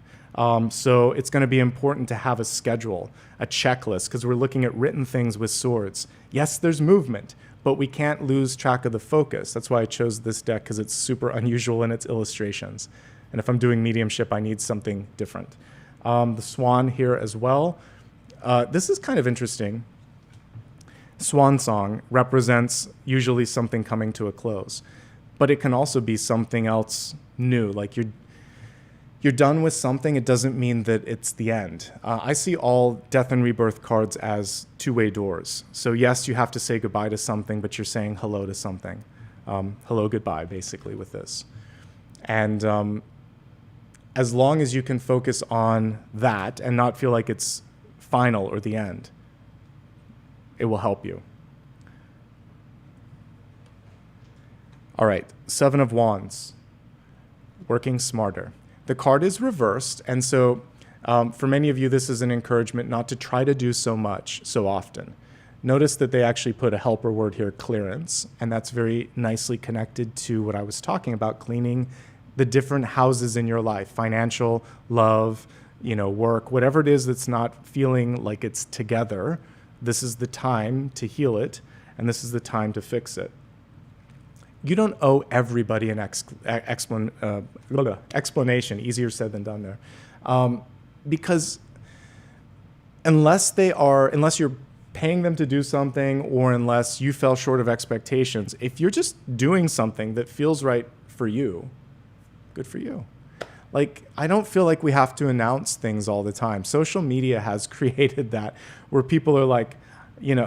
So it's going to be important to have a schedule, a checklist, because we're looking at written things with swords. Yes, there's movement, but we can't lose track of the focus. That's why I chose this deck, because it's super unusual in its illustrations. And if I'm doing mediumship, I need something different. The swan here as well. This is kind of interesting. Swan song represents usually something coming to a close, but it can also be something else new. Like you're done with something. It doesn't mean that it's the end. I see all death and rebirth cards as two-way doors. So yes, you have to say goodbye to something, but you're saying hello to something. Hello, goodbye, basically, with this. And as long as you can focus on that and not feel like it's final or the end, it will help you. All right, Seven of Wands, working smarter. The card is reversed, and so for many of you, this is an encouragement not to try to do so much so often. Notice that they actually put a helper word here, clearance, and that's very nicely connected to what I was talking about, cleaning the different houses in your life, financial, love, work, whatever it is that's not feeling like it's together. This is the time to heal it, and this is the time to fix it. You don't owe everybody an explanation. Easier said than done there. Because unless you're paying them to do something, or unless you fell short of expectations, if you're just doing something that feels right for you, good for you. Like, I don't feel like we have to announce things all the time. Social media has created that, where people are like,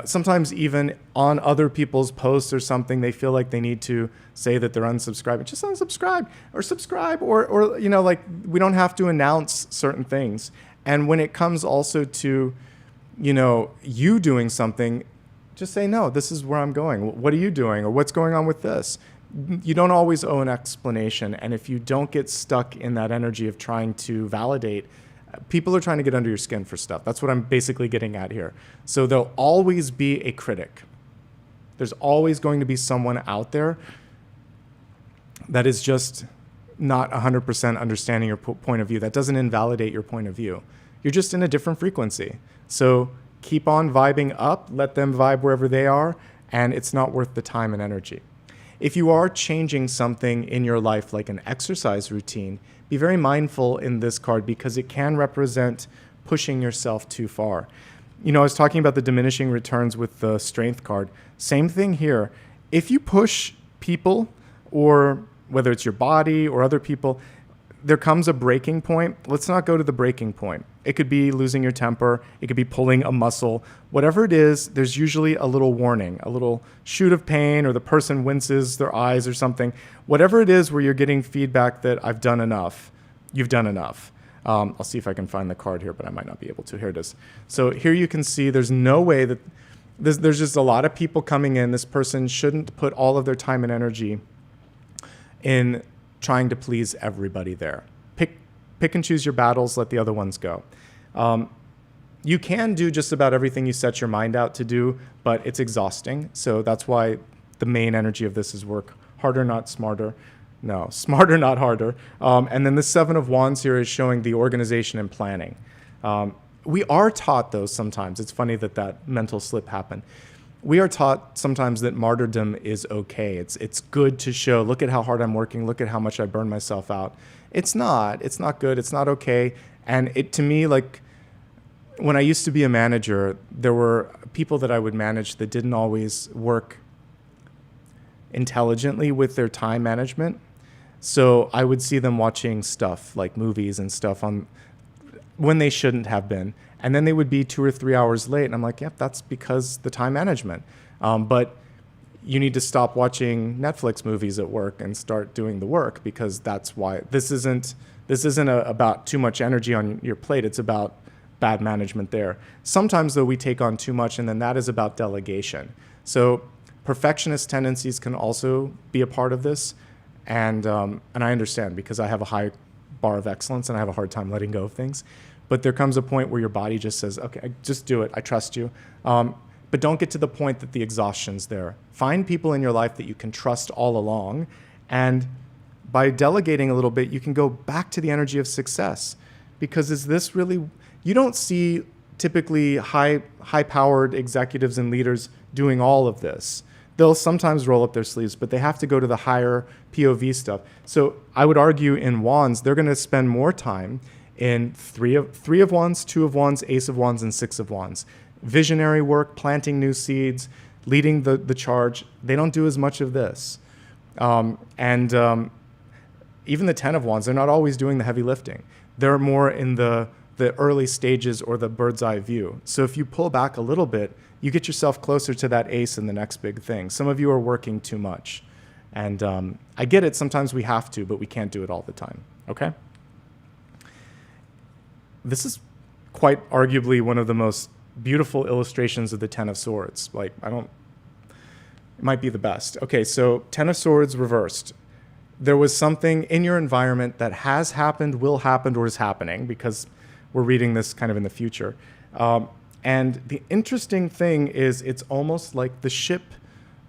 sometimes even on other people's posts or something, they feel like they need to say that they're unsubscribing. Just unsubscribe or subscribe, or like, we don't have to announce certain things. And when it comes also to, you doing something, just say, no, this is where I'm going. What are you doing? Or what's going on with this? You don't always owe an explanation. And if you don't get stuck in that energy of trying to validate, people are trying to get under your skin for stuff. That's what I'm basically getting at here. So there'll always be a critic. There's always going to be someone out there that is just not 100% understanding your point of view. That doesn't invalidate your point of view. You're just in a different frequency. So keep on vibing up, let them vibe wherever they are, and it's not worth the time and energy. If you are changing something in your life, like an exercise routine, be very mindful in this card, because it can represent pushing yourself too far. I was talking about the diminishing returns with the strength card. Same thing here. If you push people, or whether it's your body or other people, there comes a breaking point. Let's not go to the breaking point. It could be losing your temper. It could be pulling a muscle. Whatever it is, there's usually a little warning, a little shoot of pain, or the person winces their eyes or something. Whatever it is where you're getting feedback that I've done enough, you've done enough. I'll see if I can find the card here, but I might not be able to. Here it is. So here you can see there's no way that there's just a lot of people coming in. This person shouldn't put all of their time and energy in trying to please everybody there. Pick and choose your battles, let the other ones go. You can do just about everything you set your mind out to do, but it's exhausting. So that's why the main energy of this is work harder, not smarter. No, smarter, not harder. And then the Seven of Wands here is showing the organization and planning. We are taught, though, sometimes, it's funny that mental slip happened. We are taught sometimes that martyrdom is okay. It's good to show, look at how hard I'm working, look at how much I burn myself out. It's not good, it's not okay. And to me, like, when I used to be a manager, there were people that I would manage that didn't always work intelligently with their time management. So I would see them watching stuff like movies and stuff when they shouldn't have been. And then they would be 2 or 3 hours late. And I'm like, yep, that's because the time management. But you need to stop watching Netflix movies at work and start doing the work, because that's why this isn't about too much energy on your plate. It's about bad management there. Sometimes, though, we take on too much, and then that is about delegation. So perfectionist tendencies can also be a part of this. And I understand, because I have a high bar of excellence and I have a hard time letting go of things. But there comes a point where your body just says, okay, just do it. I trust you. But don't get to the point that the exhaustion's there. Find people in your life that you can trust all along. And by delegating a little bit, you can go back to the energy of success. Because you don't see typically high-powered executives and leaders doing all of this. They'll sometimes roll up their sleeves, but they have to go to the higher POV stuff. So I would argue in Wands, they're going to spend more time in three of wands, 2 of wands, ace of wands, and 6 of wands. Visionary work, planting new seeds, leading the charge. They don't do as much of this. Even the 10 of wands, they're not always doing the heavy lifting. They're more in the early stages or the bird's eye view. So if you pull back a little bit, you get yourself closer to that ace and the next big thing. Some of you are working too much. And I get it, sometimes we have to, but we can't do it all the time, okay? This is quite arguably one of the most beautiful illustrations of the 10 of Swords. Like, it might be the best. Okay, so 10 of Swords reversed. There was something in your environment that has happened, will happen, or is happening, because we're reading this kind of in the future. And the interesting thing is it's almost like the ship,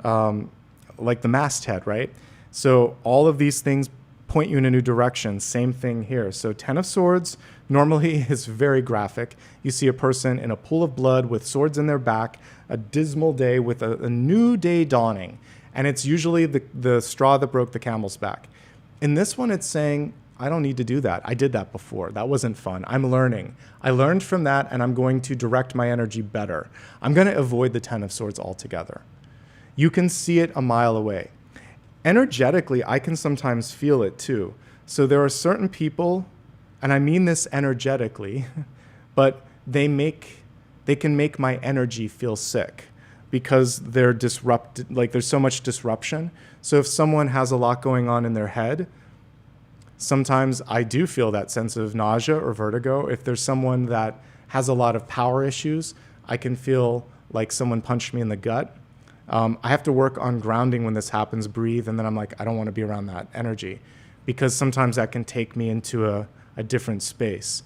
like the masthead, right? So all of these things point you in a new direction. Same thing here. So 10 of Swords normally is very graphic. You see a person in a pool of blood with swords in their back, a dismal day with a new day dawning. And it's usually the straw that broke the camel's back. In this one, it's saying, I don't need to do that. I did that before. That wasn't fun. I'm learning. I learned from that, and I'm going to direct my energy better. I'm going to avoid the 10 of Swords altogether. You can see it a mile away. Energetically, I can sometimes feel it too. So there are certain people, and I mean this energetically, but they can make my energy feel sick because they're disrupted, like there's so much disruption. So if someone has a lot going on in their head, sometimes I do feel that sense of nausea or vertigo. If there's someone that has a lot of power issues, I can feel like someone punched me in the gut. I have to work on grounding when this happens, breathe, and then I'm like, I don't want to be around that energy, because sometimes that can take me into a different space.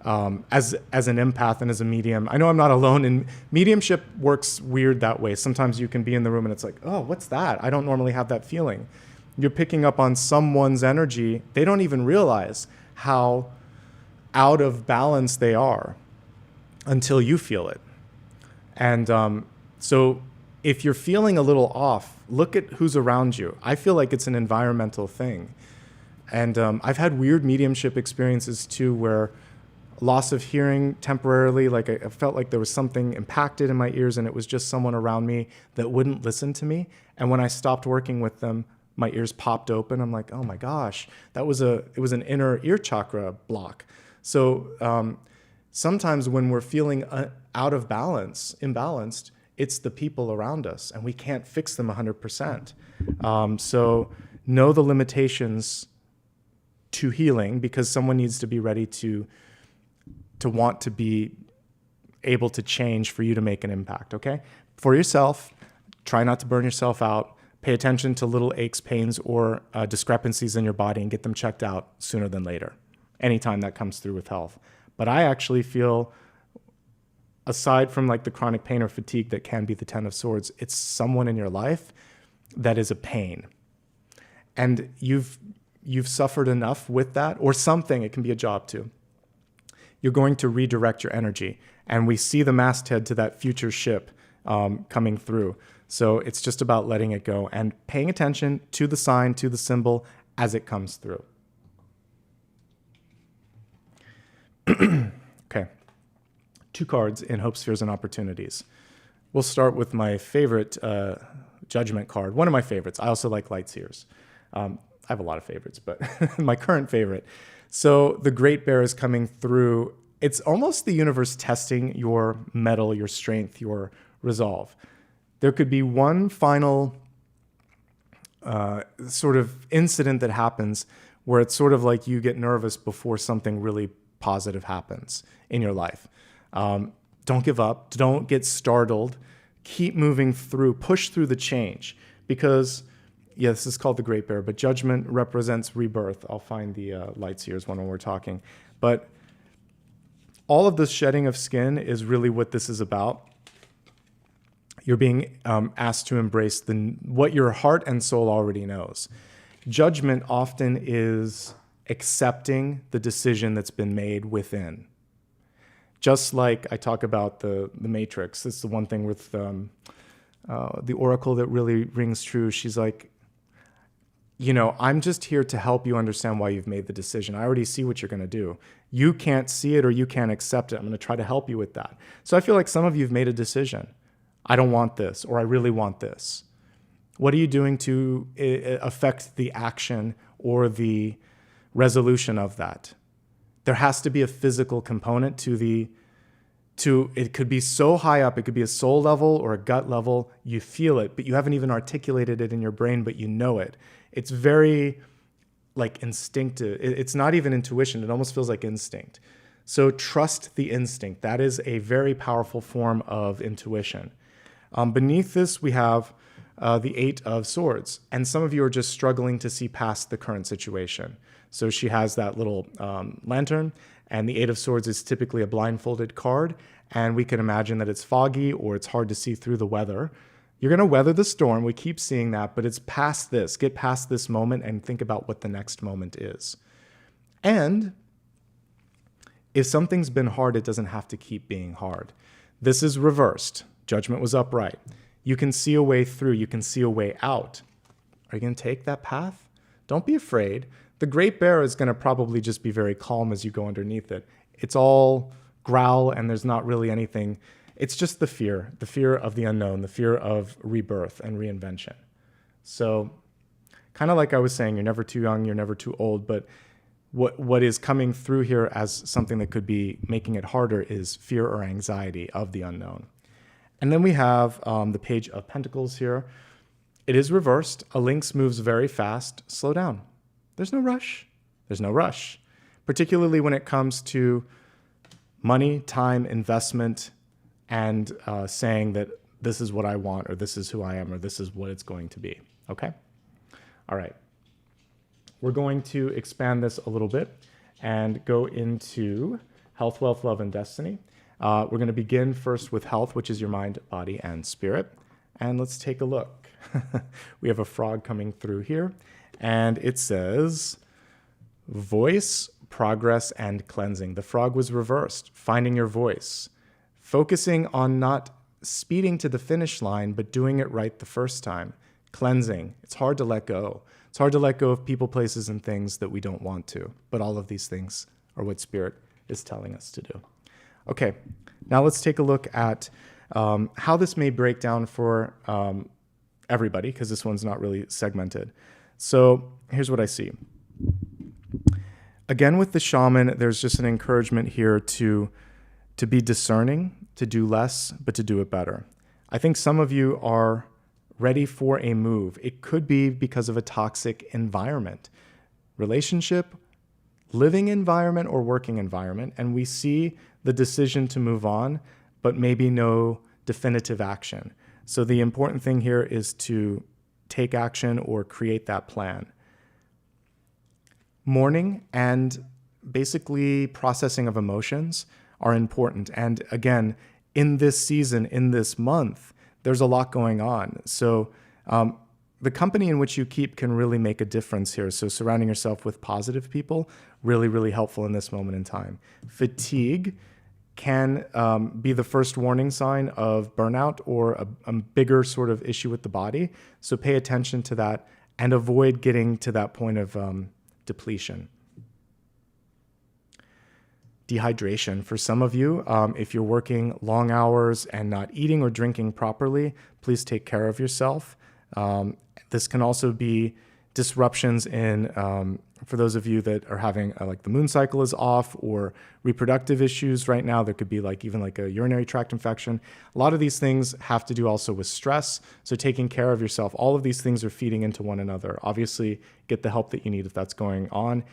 As an empath and as a medium, I know I'm not alone, and mediumship works weird that way. Sometimes you can be in the room and it's like, oh, what's that? I don't normally have that feeling. You're picking up on someone's energy. They don't even realize how out of balance they are until you feel it. And so if you're feeling a little off, look at who's around you. I feel like it's an environmental thing. And I've had weird mediumship experiences too, where loss of hearing temporarily, like I felt like there was something impacted in my ears, and it was just someone around me that wouldn't listen to me. And when I stopped working with them, my ears popped open. I'm like, oh my gosh, it was an inner ear chakra block. So sometimes when we're feeling out of balance, imbalanced, it's the people around us, and we can't fix them 100%. So know the limitations to healing, because someone needs to be ready to want to be able to change for you to make an impact, okay? For yourself, try not to burn yourself out. Pay attention to little aches, pains, or discrepancies in your body and get them checked out sooner than later, anytime that comes through with health. But I actually feel, aside from like the chronic pain or fatigue that can be the 10 of Swords, it's someone in your life that is a pain. And you've suffered enough with that, or something. It can be a job too. You're going to redirect your energy. And we see the masthead to that future ship coming through. So it's just about letting it go and paying attention to the sign, to the symbol as it comes through. Okay. 2 cards in Hopes, Fears, and Opportunities. We'll start with my favorite Judgment card. One of my favorites. I also like Light Seers. I have a lot of favorites, but my current favorite. So the Great Bear is coming through. It's almost the universe testing your mettle, your strength, your resolve. There could be one final sort of incident that happens where it's sort of like you get nervous before something really positive happens in your life. Don't give up. Don't get startled. Keep moving through. Push through the change, because yeah, this is called the Great Bear, but Judgment represents rebirth. I'll find the Light Seers one when we're talking. But all of the shedding of skin is really what this is about. You're being asked to embrace what your heart and soul already knows. Judgment often is accepting the decision that's been made within. Just like I talk about the Matrix. It's the one thing with the Oracle that really rings true. She's like, I'm just here to help you understand why you've made the decision. I already see what you're going to do. You can't see it or you can't accept it. I'm going to try to help you with that. So I feel like some of you have made a decision. I don't want this, or I really want this. What are you doing to affect the action or the resolution of that? There has to be a physical component to it could be so high up, it could be a soul level or a gut level, you feel it, but you haven't even articulated it in your brain, but you know it. It's very like instinctive. It's not even intuition. It almost feels like instinct. So trust the instinct. That is a very powerful form of intuition. Beneath this, we have the Eight of Swords. And some of you are just struggling to see past the current situation. So she has that little lantern, and the Eight of Swords is typically a blindfolded card. And we can imagine that it's foggy or it's hard to see through the weather. You're going to weather the storm. We keep seeing that, but it's past this. Get past this moment and think about what the next moment is. And if something's been hard, it doesn't have to keep being hard. This is reversed. Judgment was upright. You can see a way through. You can see a way out. Are you going to take that path? Don't be afraid. The Great Bear is going to probably just be very calm as you go underneath it. It's all growl and there's not really anything. It's just the fear of the unknown, the fear of rebirth and reinvention. So kind of like I was saying, you're never too young, you're never too old, but what is coming through here as something that could be making it harder is fear or anxiety of the unknown. And then we have the Page of Pentacles here. It is reversed. A lynx moves very fast. Slow down. There's no rush. There's no rush, particularly when it comes to money, time, investment, and saying that this is what I want, or this is who I am, or this is what it's going to be. Okay? All right. We're going to expand this a little bit and go into health, wealth, love, and destiny. We're going to begin first with health, which is your mind, body, and spirit. And let's take a look. We have a frog coming through here, and it says voice, progress, and cleansing. The frog was reversed, finding your voice. Focusing on not speeding to the finish line, but doing it right the first time. Cleansing. It's hard to let go. It's hard to let go of people, places, and things that we don't want to. But all of these things are what Spirit is telling us to do. Okay, now let's take a look at how this may break down for everybody, because this one's not really segmented. So here's what I see. Again, with the shaman, there's just an encouragement here to be discerning, to do less, but to do it better. I think some of you are ready for a move. It could be because of a toxic environment, relationship, living environment, or working environment, and we see the decision to move on, but maybe no definitive action. So the important thing here is to take action or create that plan. Mourning and basically processing of emotions are important. And again, in this season, in this month, there's a lot going on. So the company in which you keep can really make a difference here. So surrounding yourself with positive people, really, really helpful in this moment in time. Fatigue can be the first warning sign of burnout or a bigger sort of issue with the body. So pay attention to that and avoid getting to that point of depletion. Dehydration. For some of you, if you're working long hours and not eating or drinking properly, please take care of yourself. This can also be disruptions in, for those of you that are having like the moon cycle is off or reproductive issues right now. There could be even a urinary tract infection. A lot of these things have to do also with stress. So taking care of yourself, all of these things are feeding into one another. Obviously, get the help that you need if that's going on.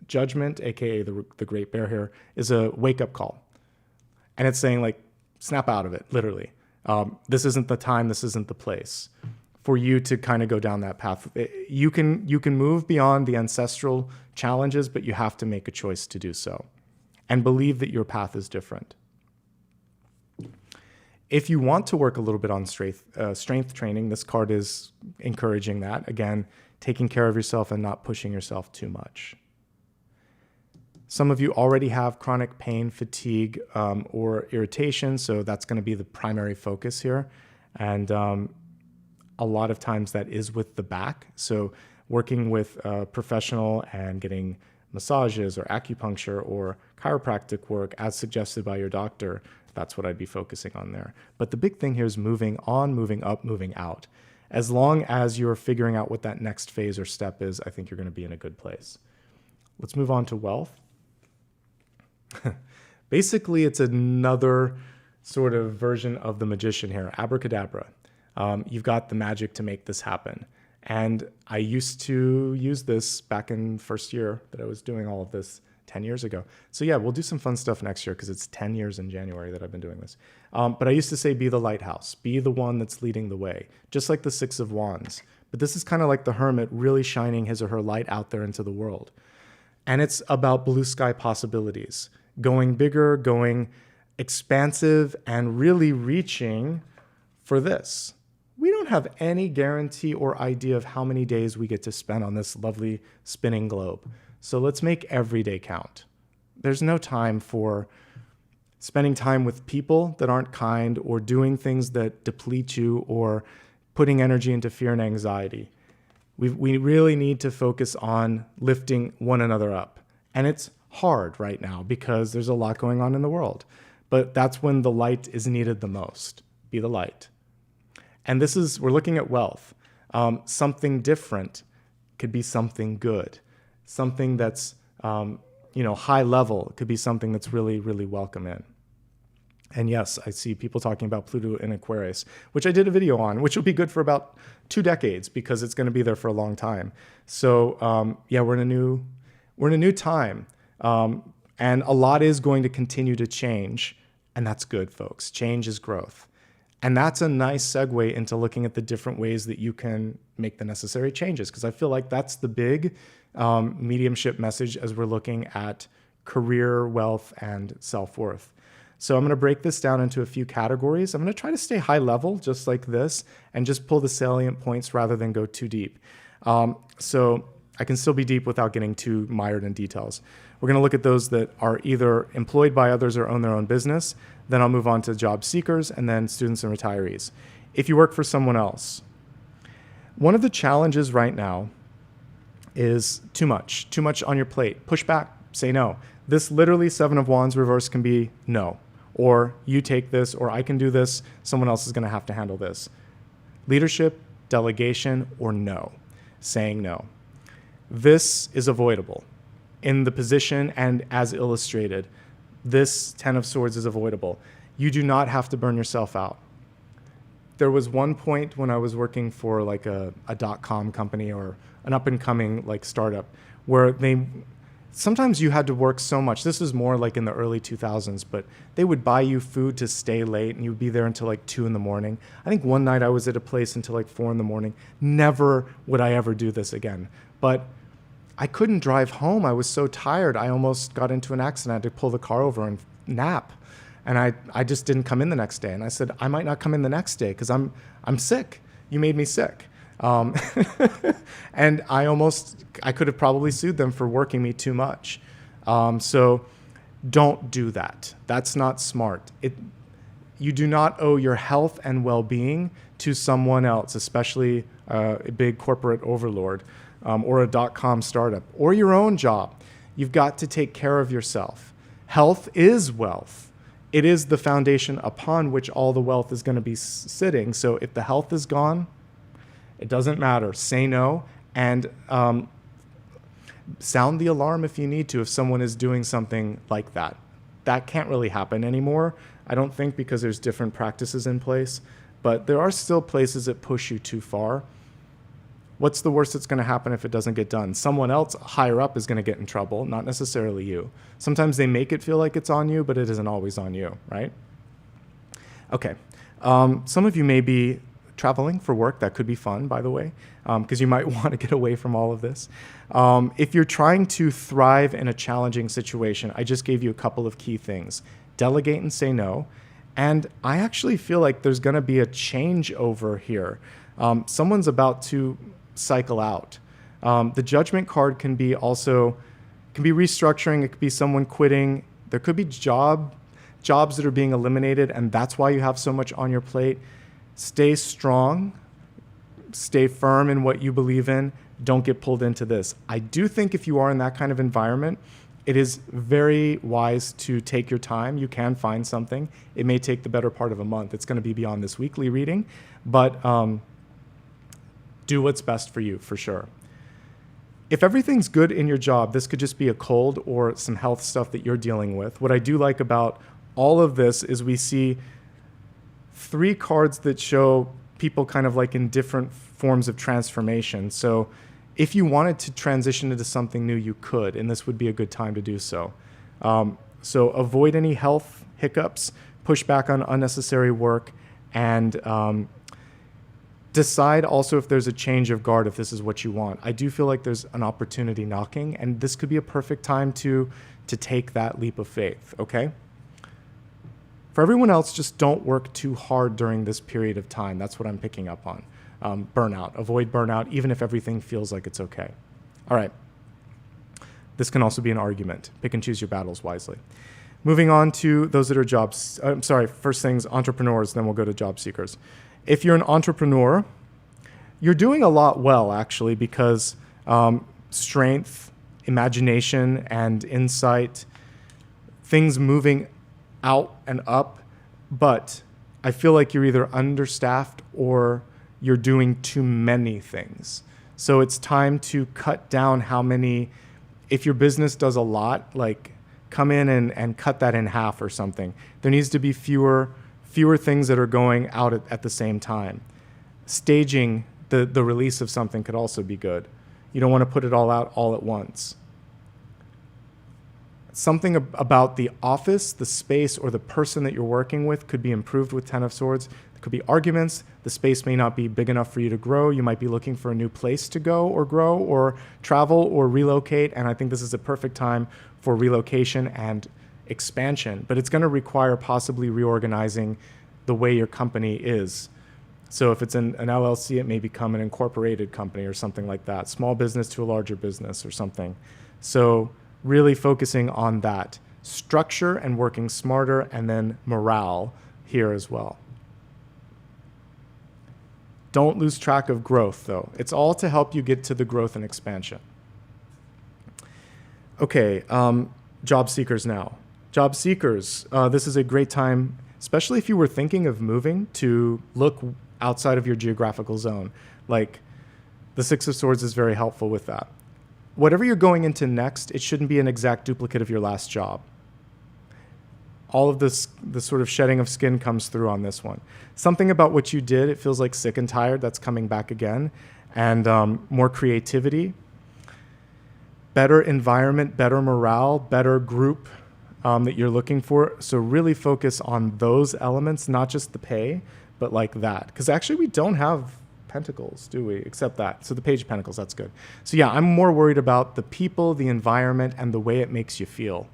Judgment, aka the Great Bear here, is a wake-up call. And it's saying snap out of it, literally. This isn't the time, this isn't the place for you to kind of go down that path. You can move beyond the ancestral challenges, but you have to make a choice to do so. And believe that your path is different. If you want to work a little bit on strength training, this card is encouraging that. Again, taking care of yourself and not pushing yourself too much. Some of you already have chronic pain, fatigue, or irritation, so that's going to be the primary focus here. And a lot of times that is with the back. So working with a professional and getting massages or acupuncture or chiropractic work as suggested by your doctor, that's what I'd be focusing on there. But the big thing here is moving on, moving up, moving out. As long as you're figuring out what that next phase or step is, I think you're going to be in a good place. Let's move on to wealth. Basically, it's another sort of version of the magician here, abracadabra. You've got the magic to make this happen. And I used to use this back in first year that I was doing all of this 10 years ago. So yeah, we'll do some fun stuff next year because it's 10 years in January that I've been doing this. But I used to say, be the lighthouse, be the one that's leading the way, just like the Six of Wands. But this is kind of like the hermit really shining his or her light out there into the world. And it's about blue sky possibilities, going bigger, going expansive, and really reaching for this. We don't have any guarantee or idea of how many days we get to spend on this lovely spinning globe. So let's make every day count. There's no time for spending time with people that aren't kind or doing things that deplete you or putting energy into fear and anxiety. We really need to focus on lifting one another up. And it's hard right now because there's a lot going on in the world. But that's when the light is needed the most. Be the light. And we're looking at wealth. Something different could be something good. Something that's, high level. It could be something that's really, really welcome in. And yes, I see people talking about Pluto in Aquarius, which I did a video on, which will be good for about 2 decades because it's going to be there for a long time. So we're in a new time. And a lot is going to continue to change. And that's good, folks. Change is growth. And that's a nice segue into looking at the different ways that you can make the necessary changes, because I feel like that's the big mediumship message as we're looking at career, wealth, and self-worth. So I'm going to break this down into a few categories. I'm going to try to stay high level, just like this, and just pull the salient points rather than go too deep. So I can still be deep without getting too mired in details. We're going to look at those that are either employed by others or own their own business. Then I'll move on to job seekers and then students and retirees. If you work for someone else, one of the challenges right now is too much on your plate. Push back, say no. This literally Seven of Wands reverse can be no, or you take this, or I can do this. Someone else is going to have to handle this. Leadership, delegation, or no, saying no. This is avoidable. In the position and as illustrated, this Ten of Swords is avoidable. You do not have to burn yourself out. There was one point when I was working for like a .com company or an up-and-coming like startup where sometimes you had to work so much. This was more like in the early 2000s, but they would buy you food to stay late and you'd be there until like 2 a.m. I think one night I was at a place until like 4 a.m. Never would I ever do this again. But I couldn't drive home. I was so tired. I almost got into an accident. I had to pull the car over and nap. And I just didn't come in the next day. And I said, I might not come in the next day because I'm sick. You made me sick. And I could have probably sued them for working me too much. So don't do that. That's not smart. You do not owe your health and well-being to someone else, especially a big corporate overlord. Or a .com startup, or your own job. You've got to take care of yourself. Health is wealth. It is the foundation upon which all the wealth is going to be sitting. So if the health is gone, it doesn't matter. Say no and sound the alarm if you need to, if someone is doing something like that. That can't really happen anymore, I don't think, because there's different practices in place. But there are still places that push you too far. What's the worst that's going to happen if it doesn't get done? Someone else higher up is going to get in trouble, not necessarily you. Sometimes they make it feel like it's on you, but it isn't always on you, right? Okay. Some of you may be traveling for work. That could be fun, by the way, because you might want to get away from all of this. If you're trying to thrive in a challenging situation, I just gave you a couple of key things. Delegate and say no. And I actually feel like there's going to be a changeover here. Someone's about to cycle out. The Judgment card can be restructuring. It could be someone quitting. There could be jobs that are being eliminated, and that's why you have so much on your plate. Stay strong. Stay firm in what you believe in. don't get pulled into this. I do think if you are in that kind of environment, it is very wise to take your time. You can find something. It may take the better part of a month. It's going to be beyond this weekly reading, but do what's best for you, for sure. If everything's good in your job, this could just be a cold or some health stuff that you're dealing with. What I do like about all of this is we see 3 cards that show people kind of like in different forms of transformation. So if you wanted to transition into something new, you could, and this would be a good time to do so. So avoid any health hiccups, push back on unnecessary work, and decide also if there's a change of guard, if this is what you want. I do feel like there's an opportunity knocking, and this could be a perfect time to take that leap of faith, okay? For everyone else, just don't work too hard during this period of time. That's what I'm picking up on. Burnout. Avoid burnout, even if everything feels like it's okay. All right. This can also be an argument. Pick and choose your battles wisely. Moving on to those that are first things, entrepreneurs, then we'll go to job seekers. If you're an entrepreneur, you're doing a lot well, actually, because strength, imagination, and insight, things moving out and up, but I feel like you're either understaffed or you're doing too many things. So it's time to cut down how many, if your business does a lot, like come in and cut that in half or something. There needs to be fewer things that are going out at the same time. Staging the release of something could also be good. You don't want to put it all out all at once. Something about the office, the space, or the person that you're working with could be improved with Ten of Swords. There could be arguments. The space may not be big enough for you to grow. You might be looking for a new place to go or grow or travel or relocate. And I think this is a perfect time for relocation and expansion. But it's going to require possibly reorganizing the way your company is. So if it's an LLC, it may become an incorporated company or something like that. Small business to a larger business or something. So really focusing on that structure and working smarter, and then morale here as well. Don't lose track of growth, though. It's all to help you get to the growth and expansion. Okay, job seekers now. Job seekers, this is a great time, especially if you were thinking of moving, to look outside of your geographical zone. Like the Six of Swords is very helpful with that. Whatever you're going into next, it shouldn't be an exact duplicate of your last job. All of this, the sort of shedding of skin comes through on this one. Something about what you did, it feels like sick and tired, that's coming back again. And more creativity, better environment, better morale, better group that you're looking for. So really focus on those elements, not just the pay, but like that. Because actually we don't have Pentacles, do we? Except that. So the Page of Pentacles, that's good. So yeah, I'm more worried about the people, the environment, and the way it makes you feel.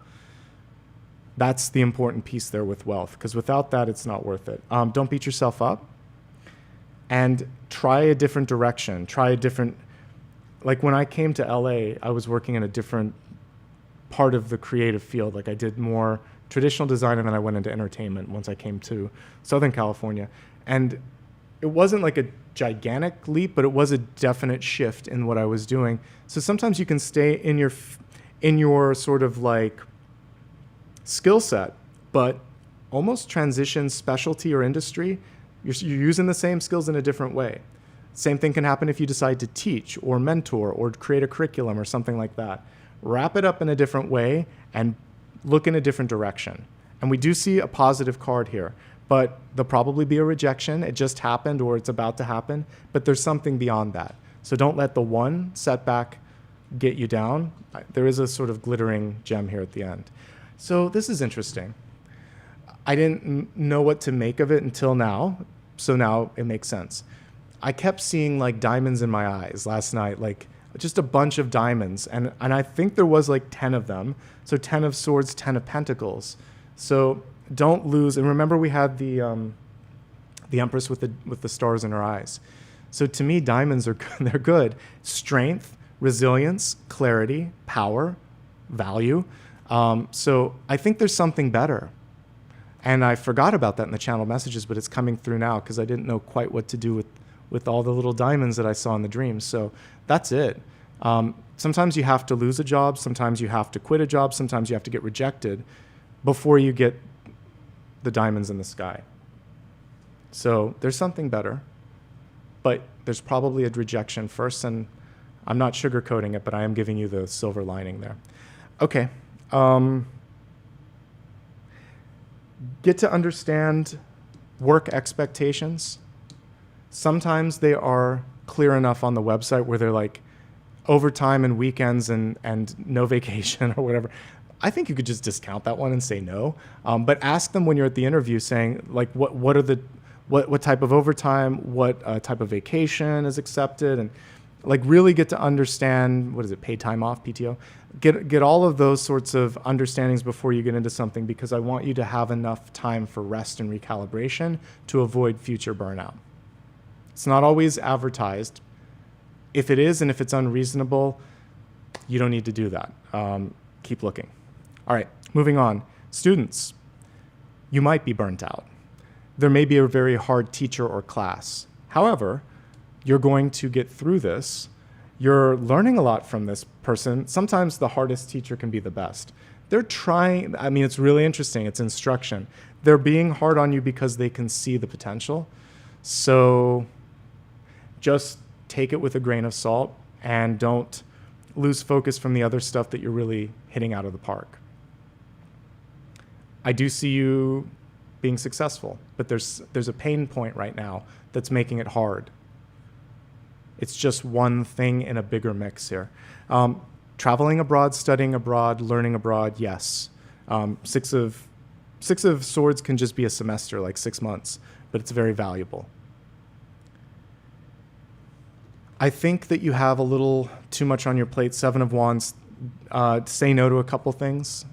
That's the important piece there with wealth, because without that, it's not worth it. Don't beat yourself up, and try a different direction. Try a different, like when I came to LA, I was working in a different part of the creative field. Like I did more traditional design, and then I went into entertainment once I came to Southern California. And it wasn't like a gigantic leap, but it was a definite shift in what I was doing. So sometimes you can stay in your sort of like skill set, but almost transition specialty or industry. You're using the same skills in a different way. Same thing can happen if you decide to teach or mentor or create a curriculum or something like that. Wrap it up in a different way and look in a different direction. And we do see a positive card here, but there'll probably be a rejection. It just happened or it's about to happen, but there's something beyond that. So don't let the one setback get you down. There is a sort of glittering gem here at the end. So this is interesting. I didn't know what to make of it until now, so now it makes sense. I kept seeing like diamonds in my eyes last night, like just a bunch of diamonds, and I think there was like 10 of them. So 10 of Swords, 10 of Pentacles. So don't lose, and remember we had the Empress with the stars in her eyes. So to me, diamonds are they're good. Strength, resilience, clarity, power, value. So I think there's something better. And I forgot about that in the channel messages, but it's coming through now because I didn't know quite what to do with all the little diamonds that I saw in the dreams. So that's it. Sometimes you have to lose a job. Sometimes you have to quit a job. Sometimes you have to get rejected before you get the diamonds in the sky. So there's something better, but there's probably a rejection first, and I'm not sugarcoating it, but I am giving you the silver lining there. Okay. Get to understand work expectations. Sometimes they are clear enough on the website where they're like overtime and weekends and no vacation or whatever. I think you could just discount that one and say no. But ask them when you're at the interview, saying like, what type of overtime, what type of vacation is accepted, and like really get to understand, what is it, paid time off, PTO? Get all of those sorts of understandings before you get into something, because I want you to have enough time for rest and recalibration to avoid future burnout. It's not always advertised. If it is, and if it's unreasonable, you don't need to do that. Keep looking. All right, moving on. Students, you might be burnt out. There may be a very hard teacher or class. However, you're going to get through this. You're learning a lot from this person. Sometimes the hardest teacher can be the best. They're trying, I mean, it's really interesting. It's instruction. They're being hard on you because they can see the potential. So just take it with a grain of salt and don't lose focus from the other stuff that you're really hitting out of the park. I do see you being successful, but there's a pain point right now that's making it hard. It's just one thing in a bigger mix here. Traveling abroad, studying abroad, learning abroad, yes. Six of Swords can just be a semester, like 6 months, but it's very valuable. I think that you have a little too much on your plate. 7 of Wands, say no to a couple things.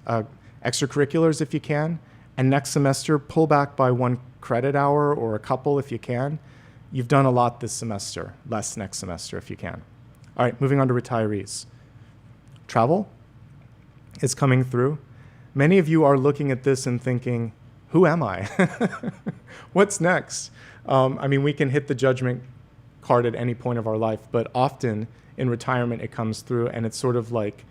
Extracurriculars if you can. And next semester, pull back by 1 credit hour or a couple if you can. You've done a lot this semester, less next semester if you can. All right, moving on to retirees. Travel is coming through. Many of you are looking at this and thinking, who am I? What's next? I mean, we can hit the judgment card at any point of our life, but often in retirement it comes through, and it's sort of like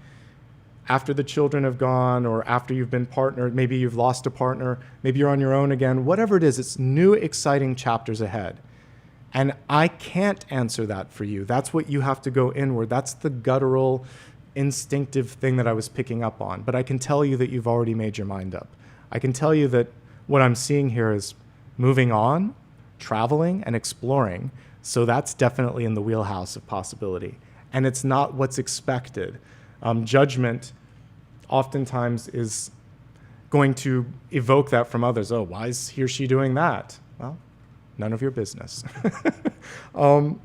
after the children have gone, or after you've been partnered, maybe you've lost a partner, maybe you're on your own again, whatever it is, it's new exciting chapters ahead. And I can't answer that for you. That's what you have to go inward. That's the guttural, instinctive thing that I was picking up on. But I can tell you that you've already made your mind up. I can tell you that what I'm seeing here is moving on, traveling, and exploring. So that's definitely in the wheelhouse of possibility. And it's not what's expected. Judgment oftentimes is going to evoke that from others. Oh, why is he or she doing that? Well, none of your business. I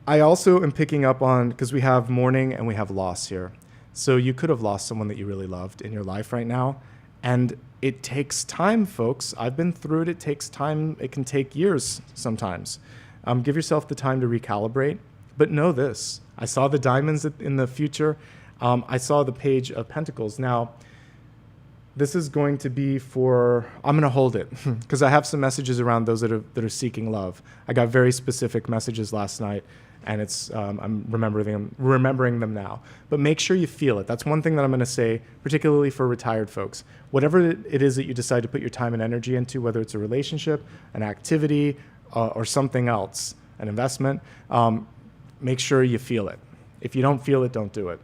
also am picking up on, because we have mourning and we have loss here. So you could have lost someone that you really loved in your life right now. And it takes time, folks. I've been through it. It takes time. It can take years sometimes. Give yourself the time to recalibrate. But know this. I saw the diamonds in the future. I saw the Page of Pentacles. Now, this is going to be for, I'm going to hold it because I have some messages around those that are seeking love. I got very specific messages last night, and it's I'm remembering them now. But make sure you feel it. That's one thing that I'm going to say, particularly for retired folks. Whatever it is that you decide to put your time and energy into, whether it's a relationship, an activity, or something else, an investment, make sure you feel it. If you don't feel it, don't do it.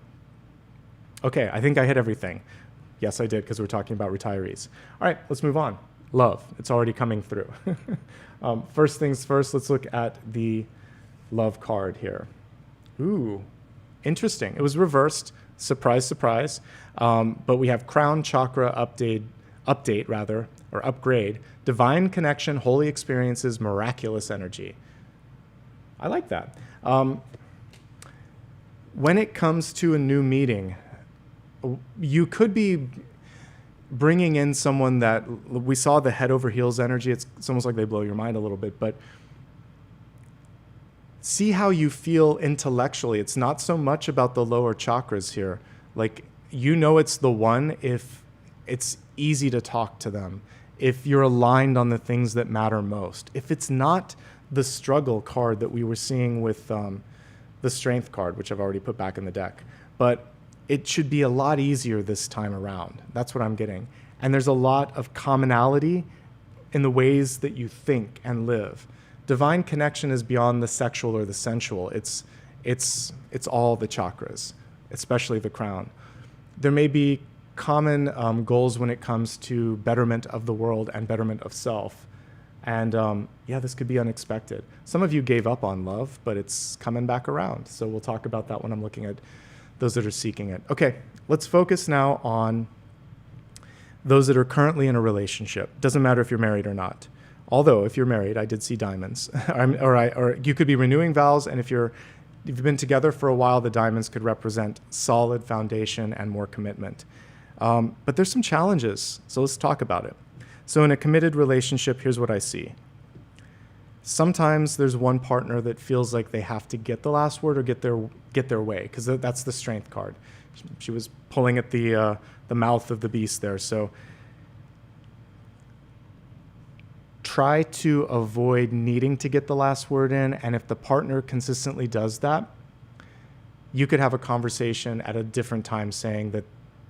Okay, I think I hit everything. Yes, I did, because we're talking about retirees. All right, let's move on. Love, it's already coming through. First things first, let's look at the love card here. Ooh, interesting. It was reversed, surprise, surprise. But we have crown chakra upgrade, divine connection, holy experiences, miraculous energy. I like that. When it comes to a new meeting, you could be bringing in someone that we saw the head over heels energy. It's almost like they blow your mind a little bit, but see how you feel intellectually. It's not so much about the lower chakras here. Like, you know, it's the one if it's easy to talk to them, if you're aligned on the things that matter most. If it's not, the struggle card that we were seeing with the strength card, which I've already put back in the deck. But it should be a lot easier this time around. That's what I'm getting. And there's a lot of commonality in the ways that you think and live. Divine connection is beyond the sexual or the sensual. It's all the chakras, especially the crown. There may be common goals when it comes to betterment of the world and betterment of self. And yeah, this could be unexpected. Some of you gave up on love, but it's coming back around. So we'll talk about that when I'm looking at those that are seeking it. Okay, let's focus now on those that are currently in a relationship. Doesn't matter if you're married or not. Although if you're married, I did see diamonds. or you could be renewing vows, and if you've been together for a while, the diamonds could represent solid foundation and more commitment. But there's some challenges, so let's talk about it. So in a committed relationship, here's what I see. Sometimes there's one partner that feels like they have to get the last word or get their way, because that's the strength card. She was pulling at the mouth of the beast there. So try to avoid needing to get the last word in, and if the partner consistently does that, you could have a conversation at a different time saying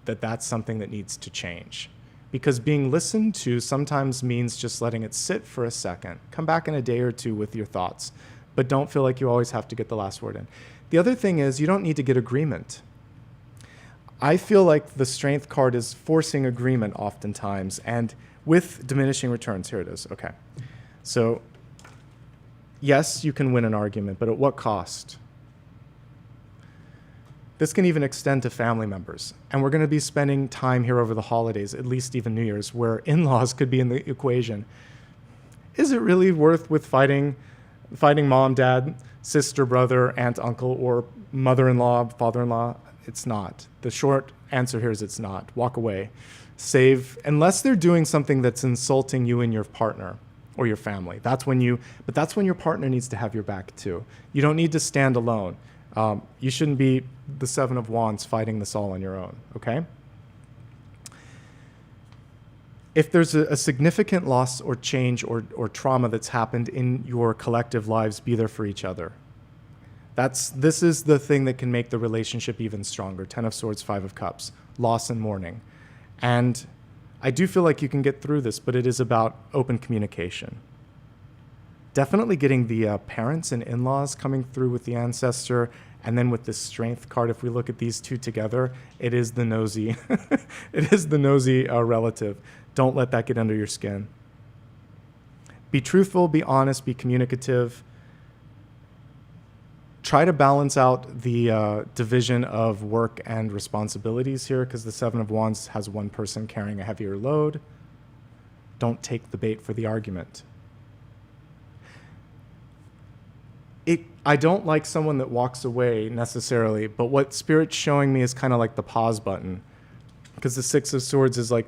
that's something that needs to change. Because being listened to sometimes means just letting it sit for a second. Come back in a day or two with your thoughts, but don't feel like you always have to get the last word in. The other thing is you don't need to get agreement. I feel like the strength card is forcing agreement oftentimes, and with diminishing returns. Here it is. Okay. So yes, you can win an argument, but at what cost? This can even extend to family members. And we're going to be spending time here over the holidays, at least even New Year's, where in-laws could be in the equation. Is it really worth with fighting mom, dad, sister, brother, aunt, uncle, or mother-in-law, father-in-law? It's not. The short answer here is it's not. Walk away. Save, unless they're doing something that's insulting you and your partner or your family. That's when your partner needs to have your back too. You don't need to stand alone. You shouldn't be the Seven of Wands fighting this all on your own, okay? If there's a significant loss or change or trauma that's happened in your collective lives, be there for each other. This is the thing that can make the relationship even stronger. 10 of Swords, 5 of Cups, loss and mourning. And I do feel like you can get through this, but it is about open communication. Definitely getting the parents and in-laws coming through with the ancestor, and then with the strength card, if we look at these two together, it is the nosy, relative. Don't let that get under your skin. Be truthful, be honest, be communicative. Try to balance out the division of work and responsibilities here, because the Seven of Wands has one person carrying a heavier load. Don't take the bait for the argument. I don't like someone that walks away necessarily, but what Spirit's showing me is kind of like the pause button, because the Six of Swords is like,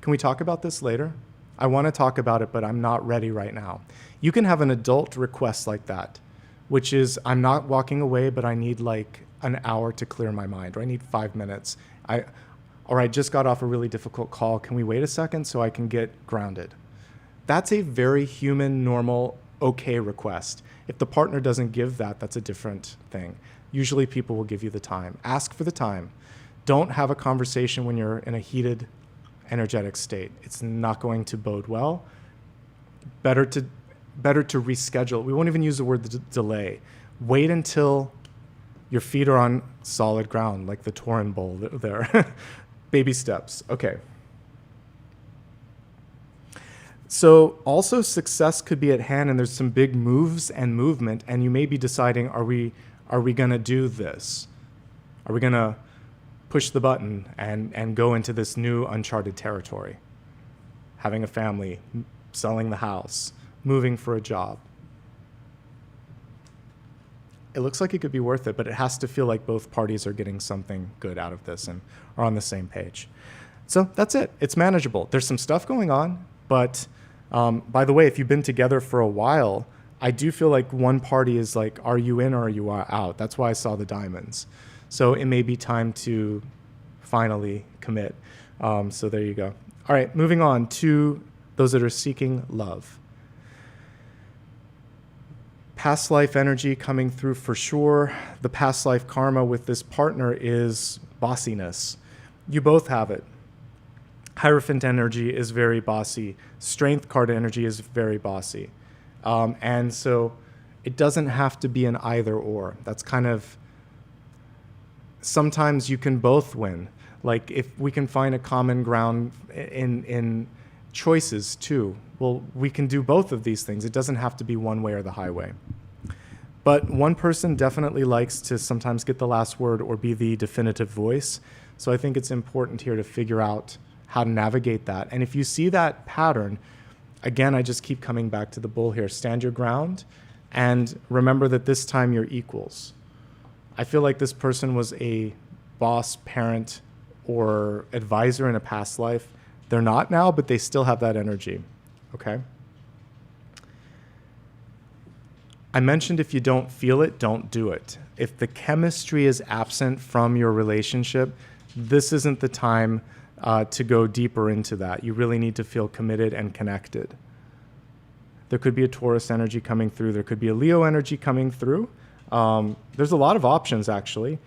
can we talk about this later? I want to talk about it, but I'm not ready right now. You can have an adult request like that, which is, I'm not walking away, but I need like an hour to clear my mind, or I need 5 minutes. Or I just got off a really difficult call. Can we wait a second so I can get grounded? That's a very human, normal, okay request. If the partner doesn't give that, that's a different thing. Usually people will give you the time. Ask for the time. Don't have a conversation when you're in a heated, energetic state. It's not going to bode well. Better to reschedule. We won't even use the word delay. Wait until your feet are on solid ground, like the Taurin bowl there. Baby steps. Okay. So also success could be at hand, and there's some big moves and movement, and you may be deciding, are we going to do this? Are we going to push the button and go into this new uncharted territory? Having a family, selling the house, moving for a job. It looks like it could be worth it, but it has to feel like both parties are getting something good out of this and are on the same page. So that's it. It's manageable. There's some stuff going on, but by the way, if you've been together for a while, I do feel like one party is like, are you in or are you out? That's why I saw the diamonds. So it may be time to finally commit. So there you go. All right, moving on to those that are seeking love. Past life energy coming through for sure. The past life karma with this partner is bossiness. You both have it. Hierophant energy is very bossy. Strength card energy is very bossy. And so it doesn't have to be an either or. That's kind of, sometimes you can both win. Like if we can find a common ground in choices too, well, we can do both of these things. It doesn't have to be one way or the highway. But one person definitely likes to sometimes get the last word or be the definitive voice. So I think it's important here to figure out how to navigate that. And if you see that pattern, again, I just keep coming back to the bull here. Stand your ground and remember that this time you're equals. I feel like this person was a boss, parent, or advisor in a past life. They're not now, but they still have that energy, okay? I mentioned if you don't feel it, don't do it. If the chemistry is absent from your relationship, this isn't the time to go deeper into that. You really need to feel committed and connected. There could be a Taurus energy coming through. There could be a Leo energy coming through. There's a lot of options, actually.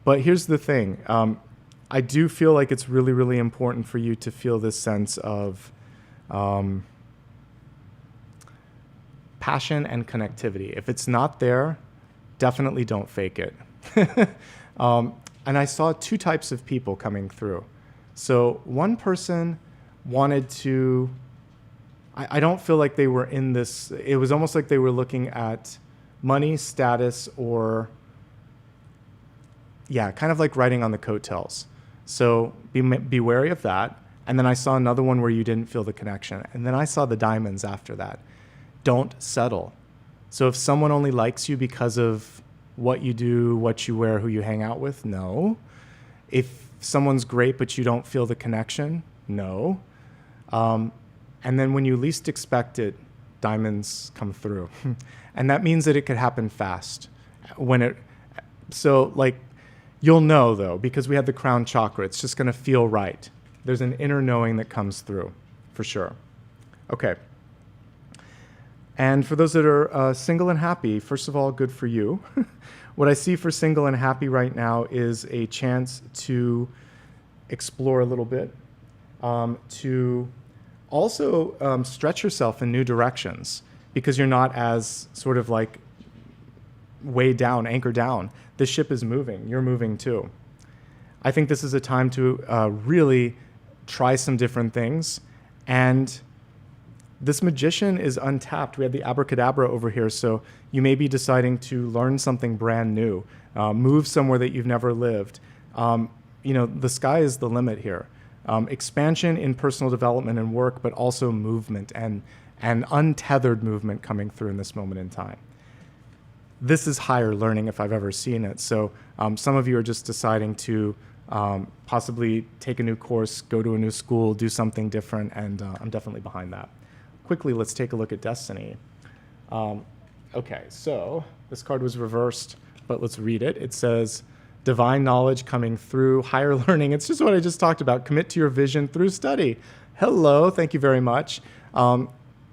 But here's the thing. I do feel like it's really, really important for you to feel this sense of passion and connectivity. If it's not there, definitely don't fake it. And I saw two types of people coming through. So one person wanted to, I don't feel like they were in this, it was almost like they were looking at money, status, or, yeah, kind of like riding on the coattails. So be wary of that. And then I saw another one where you didn't feel the connection. And then I saw the diamonds after that. Don't settle. So if someone only likes you because of what you do, what you wear, who you hang out with, no. If someone's great but you don't feel the connection, no. And then when you least expect it, diamonds come through. And that means that it could happen fast. So like, you'll know though, because we have the crown chakra, it's just gonna feel right. There's an inner knowing that comes through, for sure. Okay. And for those that are single and happy, first of all, good for you. What I see for single and happy right now is a chance to explore a little bit, to also stretch yourself in new directions, because you're not as sort of like weighed down, anchored down. The ship is moving. You're moving too. I think this is a time to really try some different things. And this magician is untapped. We have the abracadabra over here. So you may be deciding to learn something brand new, move somewhere that you've never lived. The sky is the limit here. Expansion in personal development and work, but also movement and untethered movement coming through in this moment in time. This is higher learning if I've ever seen it. So some of you are just deciding to possibly take a new course, go to a new school, do something different, and I'm definitely behind that. Quickly, let's take a look at Destiny. Okay, so this card was reversed, but let's read it. It says, divine knowledge coming through, higher learning. It's just what I just talked about. Commit to your vision through study. Hello, thank you very much.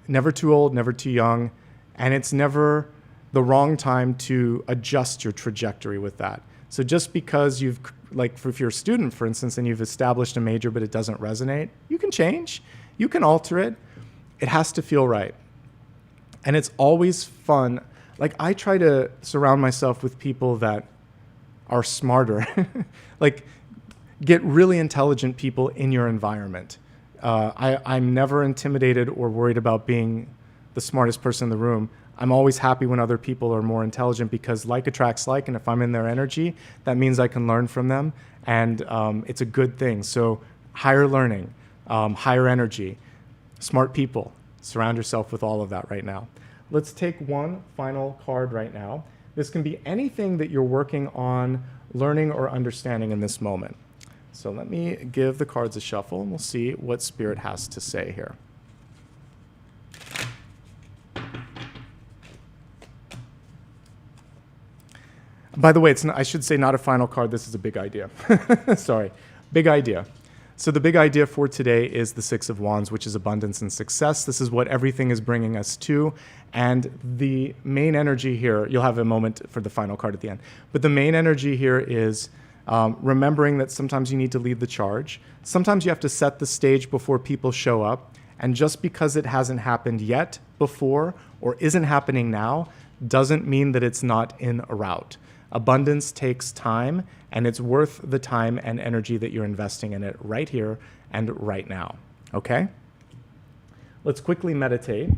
Never too old, never too young, and it's never the wrong time to adjust your trajectory with that. So just because you've, like if you're a student, for instance, and you've established a major, but it doesn't resonate, you can change, you can alter it. It has to feel right. And it's always fun. Like I try to surround myself with people that are smarter. Like get really intelligent people in your environment. I'm never intimidated or worried about being the smartest person in the room. I'm always happy when other people are more intelligent, because like attracts like, and if I'm in their energy, that means I can learn from them, and it's a good thing. So higher learning, higher energy, smart people. Surround yourself with all of that right now. Let's take one final card right now. This can be anything that you're working on learning or understanding in this moment. So let me give the cards a shuffle, and we'll see what Spirit has to say here. By the way, it's not, I should say not a final card. This is a big idea. Sorry, big idea. So the big idea for today is the Six of Wands, which is abundance and success. This is what everything is bringing us to. And the main energy here, you'll have a moment for the final card at the end, but the main energy here is remembering that sometimes you need to lead the charge. Sometimes you have to set the stage before people show up. And just because it hasn't happened yet before or isn't happening now doesn't mean that it's not en route. Abundance takes time, and it's worth the time and energy that you're investing in it right here and right now. Okay? Let's quickly meditate.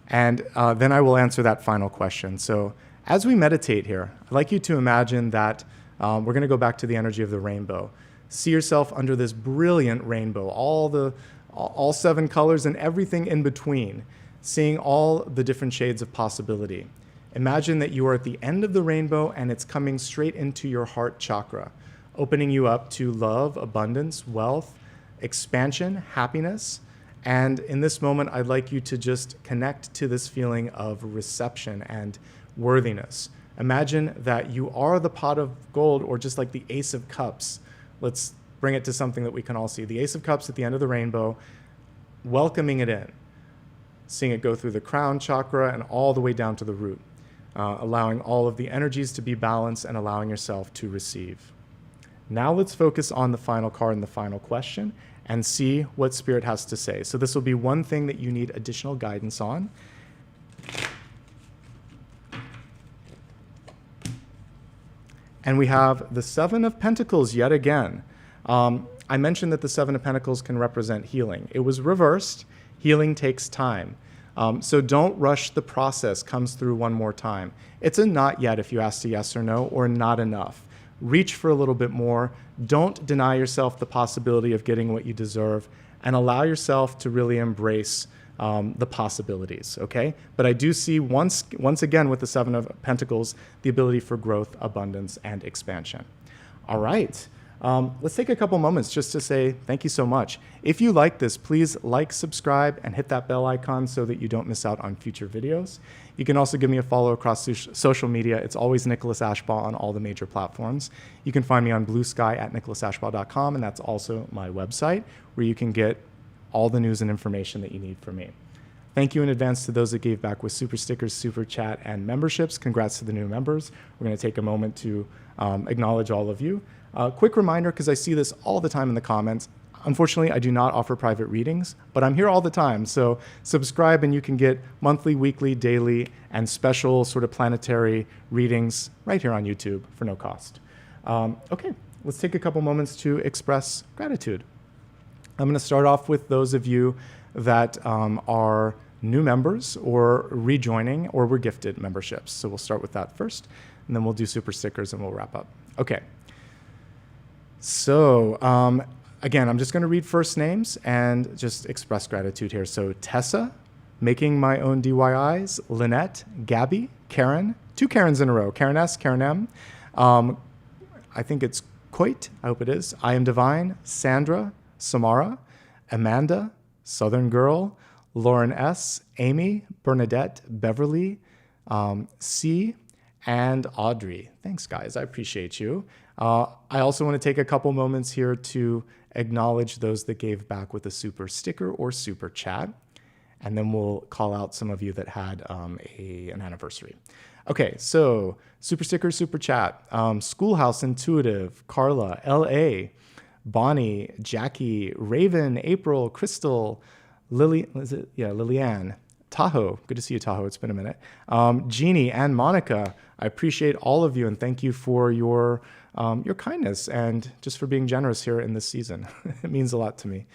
And then I will answer that final question. So as we meditate here, I'd like you to imagine that we're going to go back to the energy of the rainbow. See yourself under this brilliant rainbow, all 7 colors and everything in between, seeing all the different shades of possibility. Imagine that you are at the end of the rainbow and it's coming straight into your heart chakra, opening you up to love, abundance, wealth, expansion, happiness. And in this moment, I'd like you to just connect to this feeling of reception and worthiness. Imagine that you are the pot of gold, or just like the Ace of Cups. Let's bring it to something that we can all see. The Ace of Cups at the end of the rainbow, welcoming it in, seeing it go through the crown chakra and all the way down to the root, allowing all of the energies to be balanced and allowing yourself to receive. Now let's focus on the final card and the final question and see what Spirit has to say. So this will be one thing that you need additional guidance on. And we have the Seven of Pentacles yet again. I mentioned that the Seven of Pentacles can represent healing. It was reversed. Healing takes time. So don't rush the process. Comes through one more time. It's a not yet if you ask a yes or no, or not enough. Reach for a little bit more. Don't deny yourself the possibility of getting what you deserve, and allow yourself to really embrace the possibilities, okay? But I do see once again with the Seven of Pentacles, the ability for growth, abundance, and expansion. All right. Let's take a couple moments just to say thank you so much. If you like this, please like, subscribe, and hit that bell icon so that you don't miss out on future videos. You can also give me a follow across social media. It's always Nicholas Ashbaugh on all the major platforms. You can find me on Blue Sky at nicholasashbaugh.com, and that's also my website where you can get all the news and information that you need from me. Thank you in advance to those that gave back with super stickers, super chat, and memberships. Congrats to the new members. We're going to take a moment to acknowledge all of you. Quick reminder, because I see this all the time in the comments. Unfortunately, I do not offer private readings, but I'm here all the time. So subscribe and you can get monthly, weekly, daily, and special sort of planetary readings right here on YouTube for no cost. Okay, let's take a couple moments to express gratitude. I'm going to start off with those of you that are new members or rejoining or were gifted memberships. So we'll start with that first, and then we'll do super stickers and we'll wrap up. Okay. So again, I'm just going to read first names and just express gratitude here. So Tessa, Making My Own DIYs, Lynette, Gabby, Karen, 2 Karens in a row, Karen S, Karen M. I think it's Coit, I hope it is. I Am Divine, Sandra, Samara, Amanda, Southern Girl, Lauren S, Amy, Bernadette, Beverly, C, and Audrey. Thanks, guys. I appreciate you. I also want to take a couple moments here to acknowledge those that gave back with a super sticker or super chat, and then we'll call out some of you that had an anniversary. Okay, so super sticker, super chat. Schoolhouse Intuitive, Carla, L.A., Bonnie, Jackie, Raven, April, Crystal, Lillian, Tahoe. Good to see you, Tahoe. It's been a minute. Jeannie and Monica. I appreciate all of you and thank you for your kindness and just for being generous here in this season. It means a lot to me.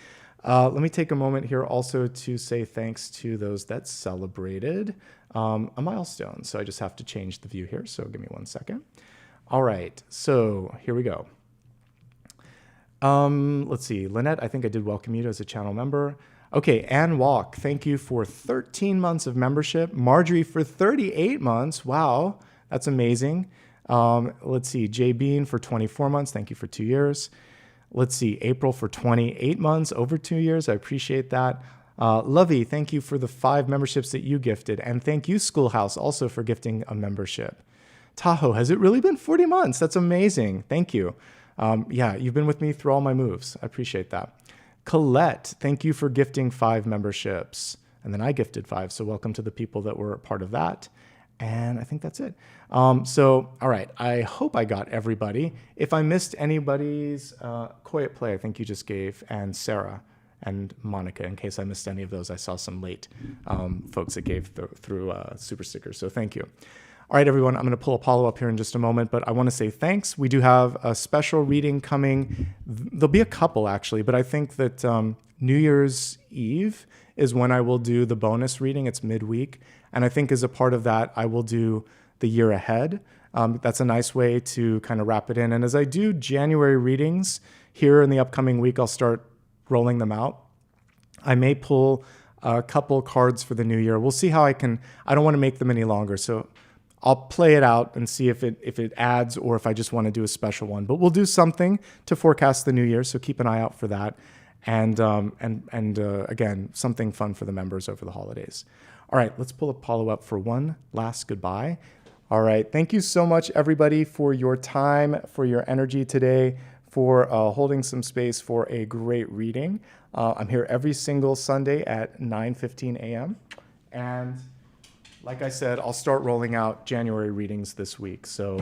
Let me take a moment here also to say thanks to those that celebrated a milestone. So I just have to change the view here. So give me 1 second. All right. So here we go. Let's see. Lynette, I think I did welcome you as a channel member. Okay, Ann Walk, thank you for 13 months of membership. Marjorie for 38 months. Wow, that's amazing. Let's see. Jay Bean for 24 months. Thank you for 2 years. Let's see. April for 28 months, over 2 years. I appreciate that. Lovey, thank you for the 5 memberships that you gifted. And thank you, Schoolhouse, also for gifting a membership. Tahoe, has it really been 40 months? That's amazing. Thank you. Yeah, you've been with me through all my moves. I appreciate that. Colette, thank you for gifting 5 memberships. And then I gifted 5. So welcome to the people that were a part of that. And I think that's it. So, all right. I hope I got everybody. If I missed anybody's quiet play, I think you just gave, and Sarah and Monica, in case I missed any of those. I saw some late folks that gave through super stickers. So thank you. All right, everyone, I'm going to pull Apollo up here in just a moment, but I want to say thanks. We do have a special reading coming. There'll be a couple, actually, but I think that New Year's Eve is when I will do the bonus reading. It's midweek. And I think as a part of that, I will do the year ahead. That's a nice way to kind of wrap it in. And as I do January readings here in the upcoming week, I'll start rolling them out. I may pull a couple cards for the new year. We'll see how I don't want to make them any longer. So I'll play it out and see if it adds or if I just want to do a special one. But we'll do something to forecast the new year, so keep an eye out for that. And again, something fun for the members over the holidays. All right, let's pull Apollo up for one last goodbye. All right, thank you so much, everybody, for your time, for your energy today, for holding some space for a great reading. I'm here every single Sunday at 9:15 a.m. And like I said, I'll start rolling out January readings this week. So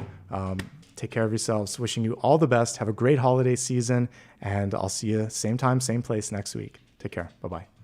take care of yourselves. Wishing you all the best. Have a great holiday season. And I'll see you same time, same place next week. Take care. Bye-bye.